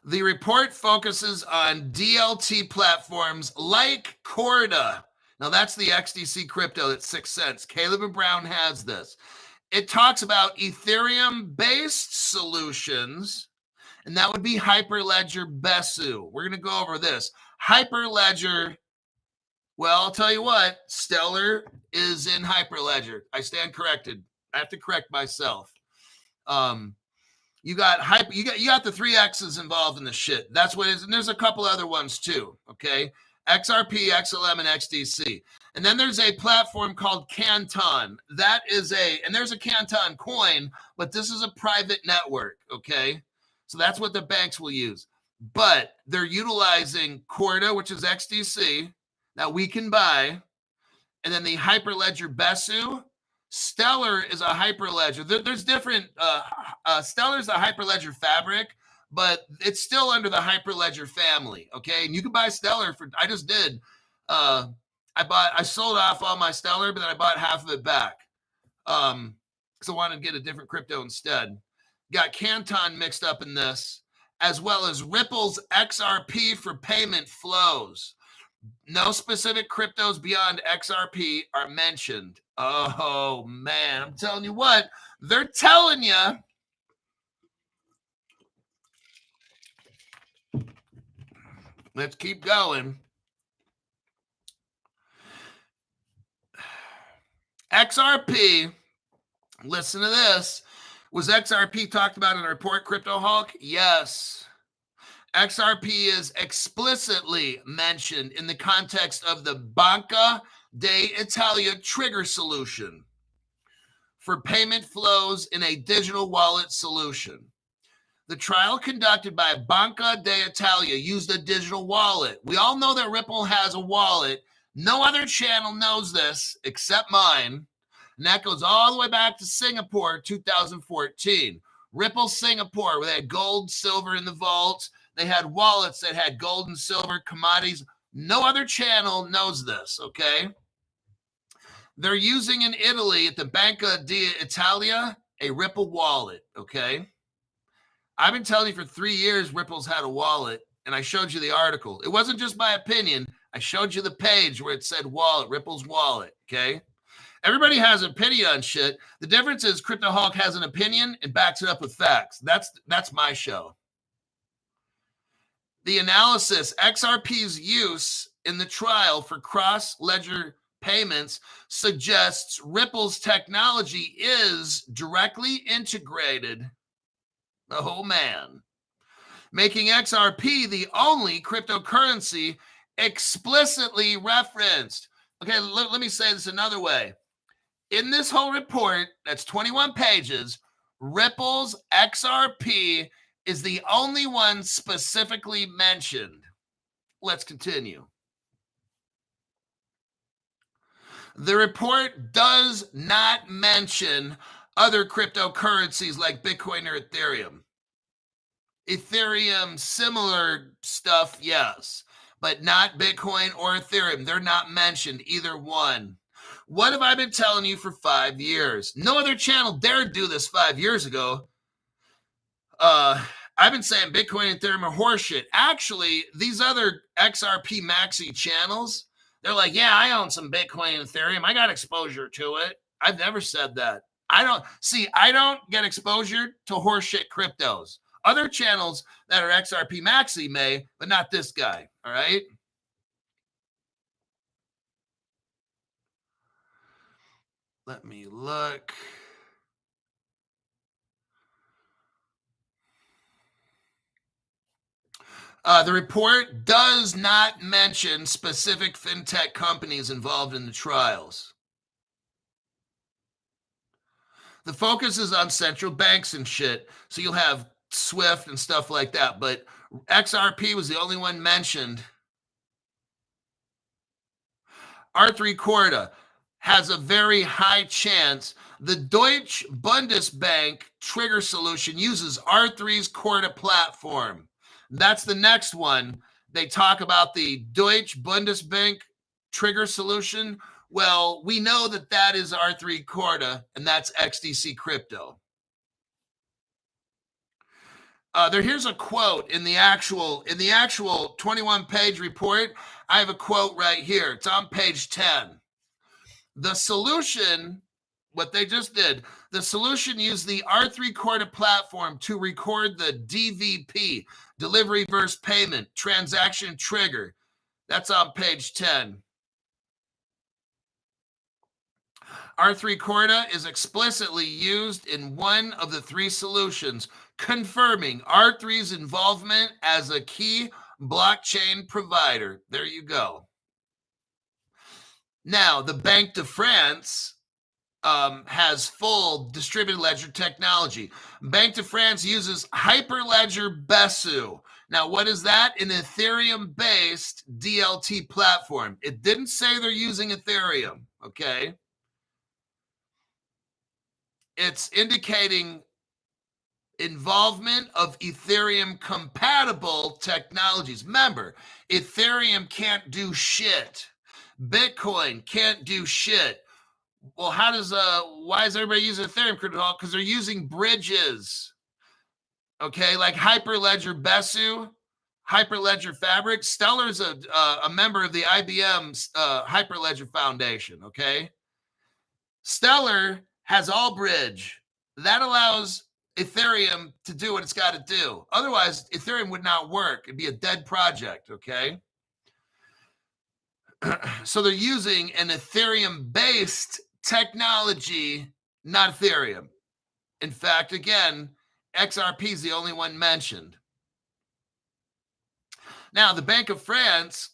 Speaker 1: The report focuses on DLT platforms like Corda. Now, that's the XDC crypto that's 6 cents. Caleb and Brown has this. It talks about Ethereum-based solutions, and that would be Hyperledger Besu. We're going to go over this. Hyperledger, well, I'll tell you what, Stellar is in Hyperledger. I stand corrected. I have to correct myself. You got the 3 X's involved in the shit. That's what it is, and there's a couple other ones too, okay? XRP, XLM, and XDC. And then there's a platform called Canton. And there's a Canton coin, but this is a private network, okay? So that's what the banks will use. But they're utilizing Corda, which is XDC, that we can buy. And then the Hyperledger Besu. Stellar is a Hyperledger. There's different, Stellar's a Hyperledger fabric, but it's still under the Hyperledger family, okay? And you can buy Stellar for, I just did, I sold off all my Stellar, but then I bought half of it back because I wanted to get a different crypto instead. Got Canton mixed up in this, as well as Ripple's XRP for payment flows. No specific cryptos beyond XRP are mentioned. Oh, man, I'm telling you what, they're telling you. Let's keep going. XRP, listen to this. Was XRP talked about in the report, Crypto Hulk? Yes. XRP is explicitly mentioned in the context of the Banca d'Italia trigger solution for payment flows in a digital wallet solution. The trial conducted by Banca d'Italia used a digital wallet. We all know that Ripple has a wallet. No other channel knows this except mine. And that goes all the way back to Singapore, 2014. Ripple Singapore, where they had gold, silver in the vaults. They had wallets that had gold and silver commodities. No other channel knows this, okay? They're using in Italy at the Banca d'Italia a Ripple wallet, okay? I've been telling you for 3 years Ripple's had a wallet, and I showed you the article. It wasn't just my opinion. I showed you the page where it said wallet, Ripple's wallet, okay? Everybody has an opinion on shit. The difference is Crypto Hawk has an opinion and backs it up with facts. That's my show. The analysis, XRP's use in the trial for cross-ledger payments suggests Ripple's technology is directly integrated, oh man, making XRP the only cryptocurrency explicitly referenced. Okay, let me say this another way. In this whole report, that's 21 pages, Ripple's XRP is the only one specifically mentioned. Let's continue. The report does not mention other cryptocurrencies like Bitcoin or Ethereum. Ethereum, similar stuff, yes, but not Bitcoin or Ethereum. They're not mentioned, either one. What have I been telling you for 5 years? No other channel dared do this 5 years ago. I've been saying Bitcoin and Ethereum are horseshit. Actually, these other XRP Maxi channels, they're like, yeah, I own some Bitcoin and Ethereum. I got exposure to it. I've never said that. I don't get exposure to horseshit cryptos. Other channels that are XRP Maxi may, but not this guy. All right. Let me look. The report does not mention specific fintech companies involved in the trials. The focus is on central banks and shit. So you'll have Swift and stuff like that. But XRP was the only one mentioned. R3 Corda has a very high chance. The Deutsche Bundesbank trigger solution uses R3's Corda platform. That's the next one. They talk about the Deutsche Bundesbank trigger solution. Well, we know that that is R3 Corda, and that's XDC crypto. Here's a quote in the actual 21-page report. I have a quote right here. It's on page 10. The solution, what they just did, the solution used the R3 Corda platform to record the DVP, delivery versus payment, transaction trigger. That's on page 10. R3 Corda is explicitly used in one of the three solutions, confirming R3's involvement as a key blockchain provider. There you go. Now, the Banque de France has full distributed ledger technology. Banque de France uses Hyperledger Besu. Now, what is that? An Ethereum-based DLT platform. It didn't say they're using Ethereum, okay? It's indicating involvement of Ethereum-compatible technologies. Remember, Ethereum can't do shit. Bitcoin can't do shit. Well, why is everybody using Ethereum? Because they're using bridges. Okay, like Hyperledger Besu, Hyperledger Fabric. Stellar's a member of the IBM Hyperledger Foundation, okay? Stellar has all bridge. That allows Ethereum to do what it's got to do. Otherwise, Ethereum would not work. It'd be a dead project, okay? So they're using an Ethereum-based technology, not Ethereum. In fact, again, XRP is the only one mentioned. Now, the Bank of France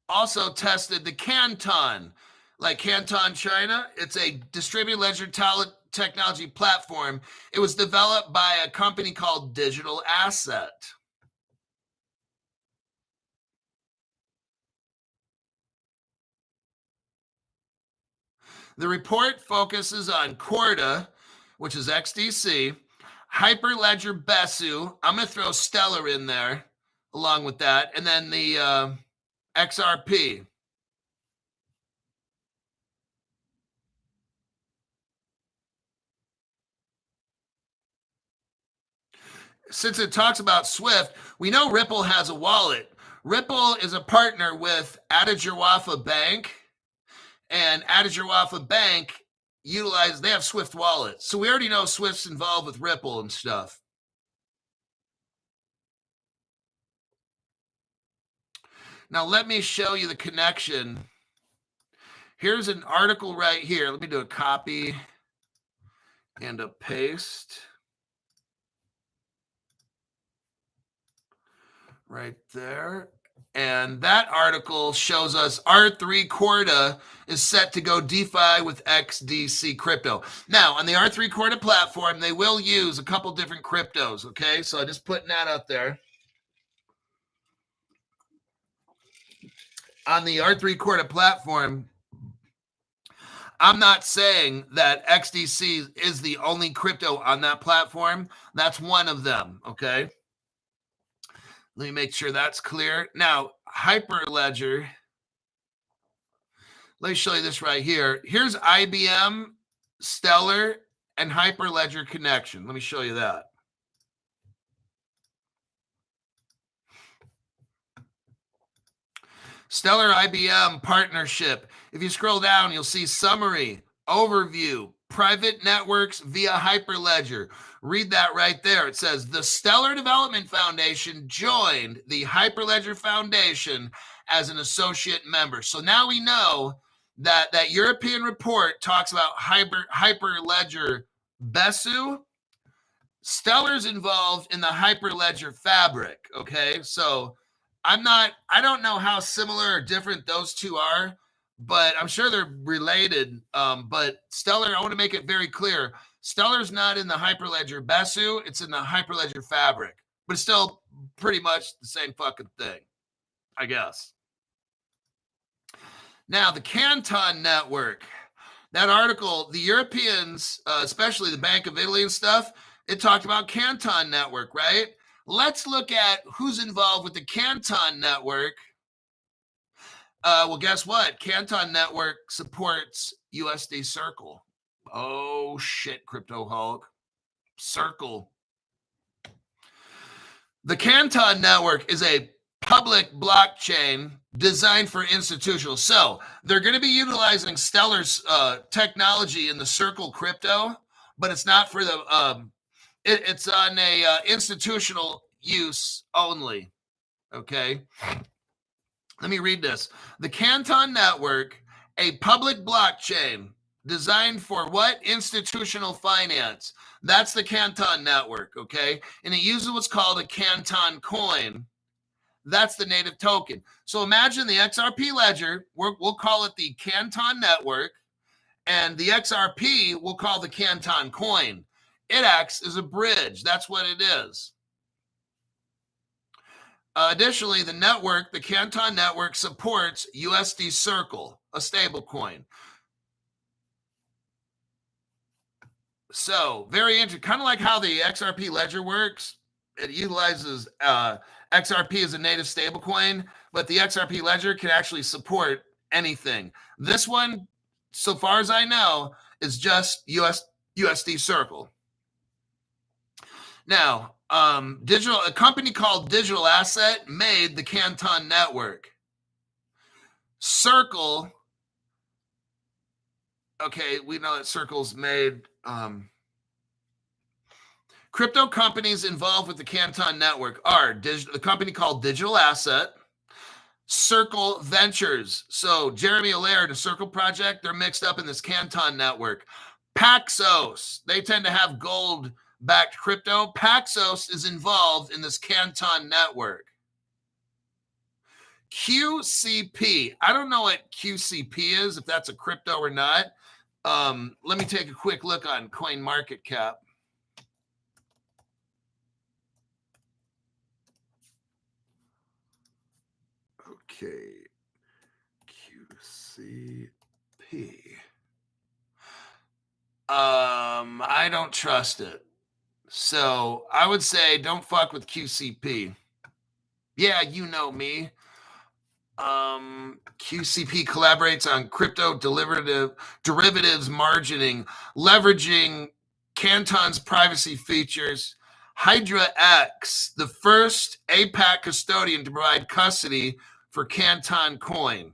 Speaker 1: also tested the Canton, like Canton, China. It's a distributed ledger technology platform. It was developed by a company called Digital Asset. The report focuses on Corda, which is XDC, Hyperledger Besu. I'm going to throw Stellar in there along with that, and then the XRP. Since it talks about Swift, we know Ripple has a wallet. Ripple is a partner with Atajawafa Bank, and Atajawafa Bank they have Swift wallets. So we already know Swift's involved with Ripple and stuff. Now let me show you the connection. Here's an article right here. Let me do a copy and a paste. Right there. And that article shows us R3 Corda is set to go DeFi with XDC crypto. Now, on the R3 Corda platform, they will use a couple different cryptos, okay? So just putting that out there. On the R3 Corda platform, I'm not saying that XDC is the only crypto on that platform. That's one of them, okay? Let me make sure that's clear. Now, Hyperledger, let me show you this right here. Here's IBM, Stellar, and Hyperledger connection. Let me show you that. Stellar IBM partnership. If you scroll down, you'll see summary, overview, private networks via Hyperledger. Read that right there. It says the Stellar Development Foundation joined the Hyperledger Foundation as an associate member. So now we know that that European report talks about Hyperledger Besu. Stellar's involved in the Hyperledger fabric. Okay, so I don't know how similar or different those two are, but I'm sure they're related. But Stellar, I want to make it very clear. Stellar's not in the Hyperledger Besu. It's in the Hyperledger fabric, but it's still pretty much the same fucking thing, I guess. Now, the Canton Network, that article, the Europeans, especially the Bank of Italy and stuff, it talked about Canton Network, right? Let's look at who's involved with the Canton Network. Well, guess what? Canton Network supports USD Circle. Oh, shit, Crypto Hulk. Circle. The Canton Network is a public blockchain designed for institutional. So they're going to be utilizing Stellar's technology in the Circle crypto, but it's not for the, it's on a institutional use only. Okay. Let me read this. The Canton Network, a public blockchain designed for what? Institutional finance. That's the Canton Network, okay? And it uses what's called a Canton coin. That's the native token. So imagine the XRP ledger, we'll call it the Canton Network, and the XRP we'll call the Canton coin. It acts as a bridge. That's what it is. Additionally, the Canton Network supports USD Circle, a stable coin. So very interesting, kind of like how the XRP ledger works. It utilizes XRP as a native stablecoin, but the XRP ledger can actually support anything. This one, so far as I know, is just USD Circle. Now, a company called Digital Asset made the Canton Network. Circle, okay, we know that Circle's made. Crypto companies involved with the Canton Network are the company called Digital Asset, Circle Ventures. So Jeremy Allaire and the Circle Project, they're mixed up in this Canton Network. Paxos, they tend to have gold-backed crypto. Paxos is involved in this Canton Network. QCP, I don't know what QCP is, if that's a crypto or not. Let me take a quick look on CoinMarketCap. Okay, QCP. I don't trust it. So I would say don't fuck with QCP. Yeah, you know me. QCP collaborates on crypto derivatives margining, leveraging Canton's privacy features. Hydra X, the first APAC custodian to provide custody for Canton Coin.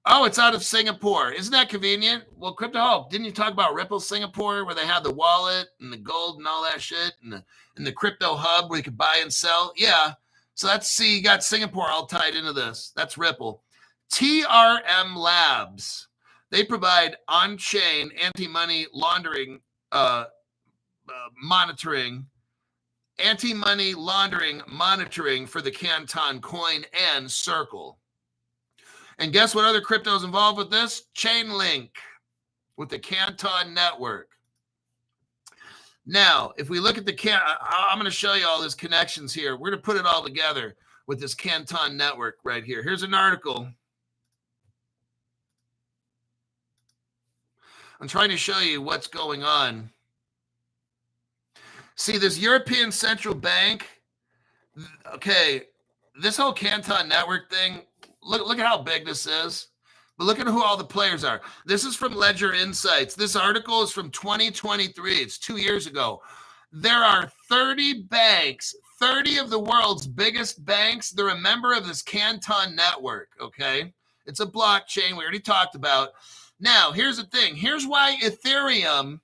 Speaker 1: Oh, it's out of Singapore. Isn't that convenient? Well, Crypto Hulk, didn't you talk about Ripple Singapore where they had the wallet and the gold and all that shit and the crypto hub where you could buy and sell? Yeah. So let's see, you got Singapore all tied into this. That's Ripple. TRM Labs. They provide on-chain anti-money laundering monitoring, anti-money laundering monitoring for the Canton Coin and Circle. And guess what other crypto is involved with this? Chainlink with the Canton Network. Now, if we look at I'm going to show you all these connections here. We're going to put it all together with this Canton Network right here. Here's an article. I'm trying to show you what's going on. See, this European Central Bank, okay, this whole Canton Network thing, look at how big this is. But look at who all the players are. This is from Ledger Insights. This article is from 2023. It's 2 years ago. There are 30 banks, 30 of the world's biggest banks. They're a member of this Canton Network, okay? It's a blockchain we already talked about. Now, here's the thing. Here's why Ethereum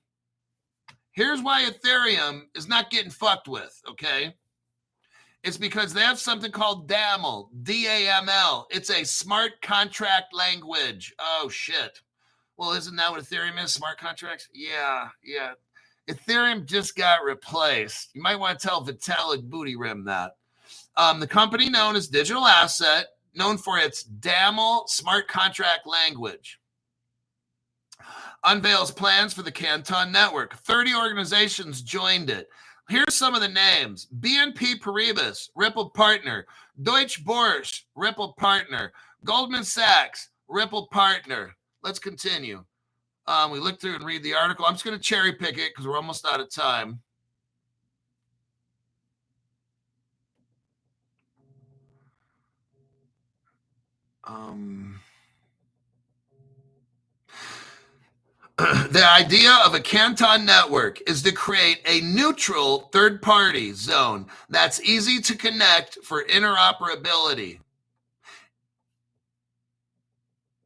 Speaker 1: is not getting fucked with, okay? It's because they have something called DAML, D-A-M-L. It's a smart contract language. Oh, shit. Well, isn't that what Ethereum is, smart contracts? Yeah. Ethereum just got replaced. You might want to tell Vitalik Booty Rim that. The company known as Digital Asset, known for its DAML smart contract language, unveils plans for the Canton Network. 30 organizations joined it. Here's some of the names. BNP Paribas, Ripple Partner. Deutsche Börse, Ripple Partner. Goldman Sachs, Ripple Partner. Let's continue. We look through and read the article. I'm just going to cherry pick it because we're almost out of time. The idea of a Canton Network is to create a neutral third-party zone that's easy to connect for interoperability.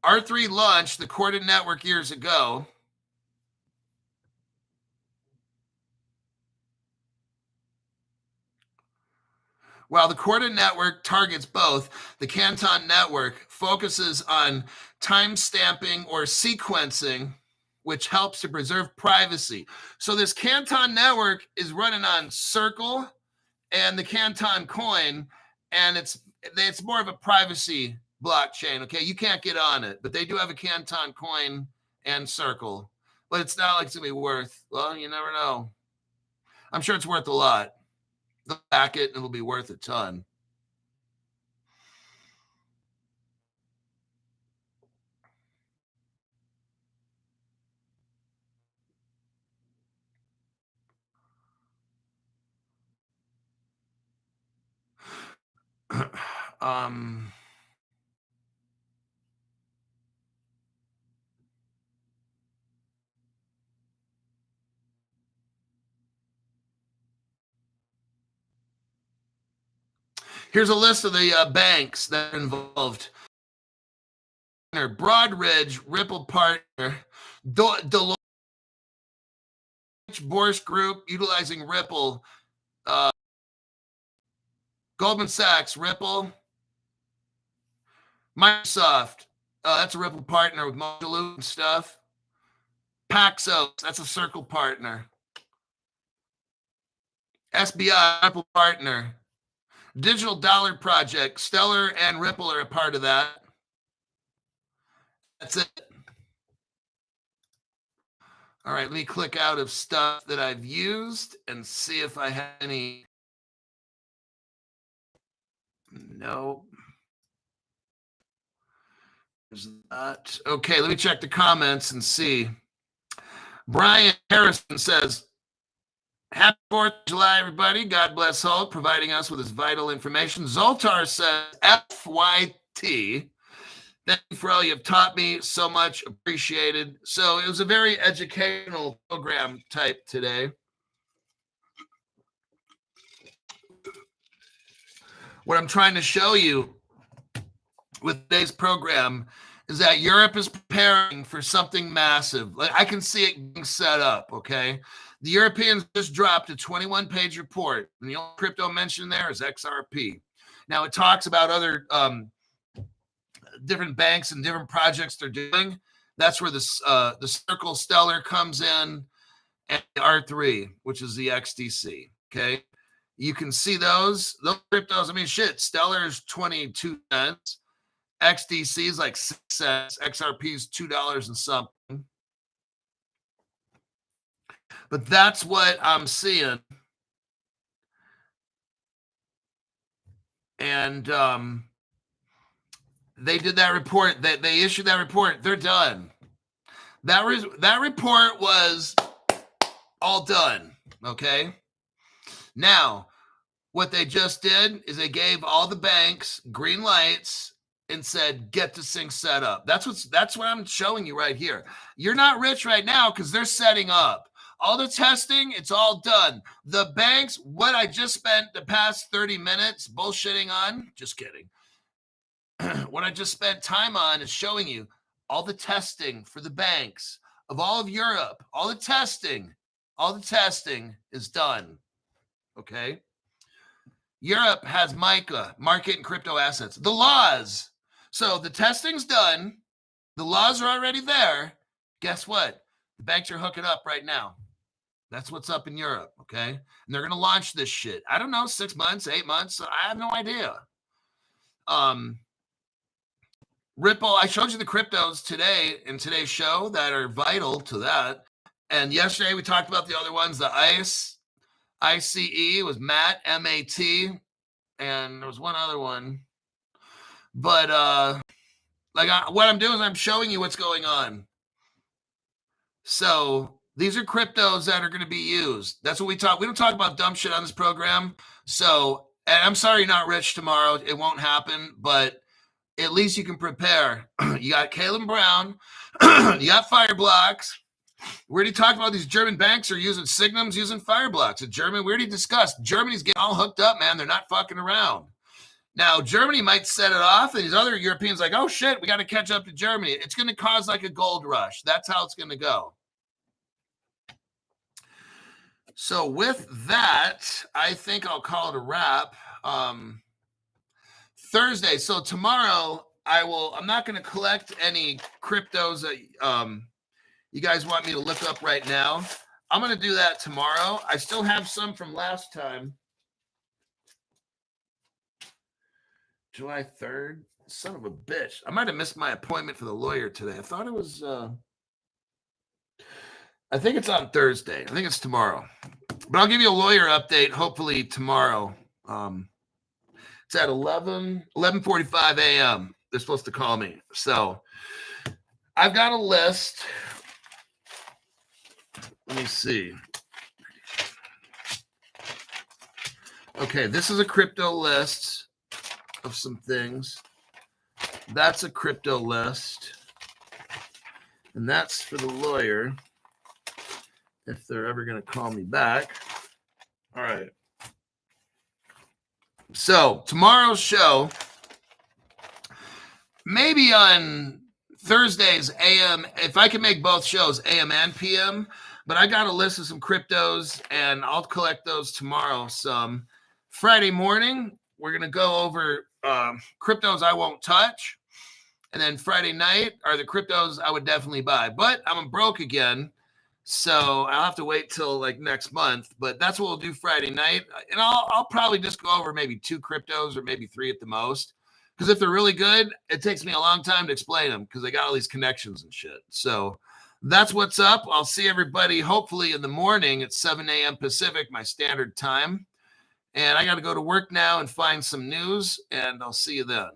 Speaker 1: R3 launched the Canton Network years ago. While the Canton Network targets both, the Canton Network focuses on time-stamping or sequencing, which helps to preserve privacy. So this Canton Network is running on Circle and the Canton Coin, and it's more of a privacy blockchain, okay? You can't get on it, but they do have a Canton Coin and Circle. But it's not like it's going to be worth, well, you never know. I'm sure it's worth a lot. They'll back it, and it'll be worth a ton. Here's a list of the banks that are involved. Broadridge, Ripple Partner, Deloitte Börse Group, utilizing Ripple, Goldman Sachs, Ripple, Microsoft, that's a Ripple partner with Modulu and stuff. Paxos, that's a Circle partner. SBI, Ripple partner. Digital Dollar Project, Stellar and Ripple are a part of that. That's it. All right, let me click out of stuff that I've used and see if I have any. No. There's not. Okay, let me check the comments and see. Brian Harrison says, happy 4th of July, everybody. God bless Hulk, providing us with his vital information. Zoltar says, FYT. Thank you for all you've taught me. So much appreciated. So it was a very educational program type today. What I'm trying to show you with today's program is that Europe is preparing for something massive. Like, I can see it being set up, okay? The Europeans just dropped a 21-page report, and the only crypto mentioned there is XRP. Now, it talks about other different banks and different projects they're doing. That's where the Circle Stellar comes in, and the R3, which is the XDC, okay? You can see those cryptos. I mean, shit, Stellar's 22 cents. XDC is like 6 cents. XRP is $2 and something. But that's what I'm seeing. And they did that report. They issued that report. They're done. That report was all done. Okay. Now, what they just did is they gave all the banks green lights and said, get this thing set up. That's what I'm showing you right here. You're not rich right now because they're setting up. All the testing, it's all done. The banks, what I just spent the past 30 minutes bullshitting on, just kidding. What I just spent time on is showing you all the testing for the banks of all of Europe. All the testing is done. Okay? Europe has MiCA, market and crypto assets. The laws. So the testing's done. The laws are already there. Guess what? The banks are hooking up right now. That's what's up in Europe, okay? And they're going to launch this shit. I don't know, 6 months, 8 months. I have no idea. Ripple, I showed you the cryptos today in today's show that are vital to that. And yesterday we talked about the other ones, the ICE was MAT, M-A-T, and there was one other one. But what I'm doing is I'm showing you what's going on. So these are cryptos that are going to be used. That's what we talk. We don't talk about dumb shit on this program. So, and I'm sorry you're not rich tomorrow. It won't happen, but at least you can prepare. You got Caleb Brown. You got Fireblocks. We already talked about these German banks are using Signums, using Fireblocks. In Germany, we already discussed. Germany's getting all hooked up, man. They're not fucking around. Now, Germany might set it off, and these other Europeans like, oh, shit, we got to catch up to Germany. It's going to cause like a gold rush. That's how it's going to go. So with that, I think I'll call it a wrap. Thursday. So tomorrow, I'm not going to collect any cryptos that you guys want me to look up right now. I'm going to do that tomorrow. I still have some from last time. July 3rd. Son of a bitch. I might have missed my appointment for the lawyer today. I thought it was, I think it's on Thursday. I think it's tomorrow. But I'll give you a lawyer update hopefully tomorrow. It's at 11:45 a.m. They're supposed to call me. So I've got a list. Let me see. Okay, this is a crypto list of some things. That's a crypto list. And that's for the lawyer, if they're ever going to call me back. All right. So tomorrow's show, maybe on Thursdays, AM, if I can make both shows, AM and PM, but I got a list of some cryptos, and I'll collect those tomorrow. Some Friday morning, we're going to go over cryptos I won't touch. And then Friday night are the cryptos I would definitely buy. But I'm broke again, so I'll have to wait till like next month. But that's what we'll do Friday night. And I'll probably just go over maybe 2 cryptos or maybe 3 at the most. Because if they're really good, it takes me a long time to explain them because they got all these connections and shit. So that's what's up. I'll see everybody hopefully in the morning at 7 a.m. Pacific, my standard time. And I got to go to work now and find some news, and I'll see you then.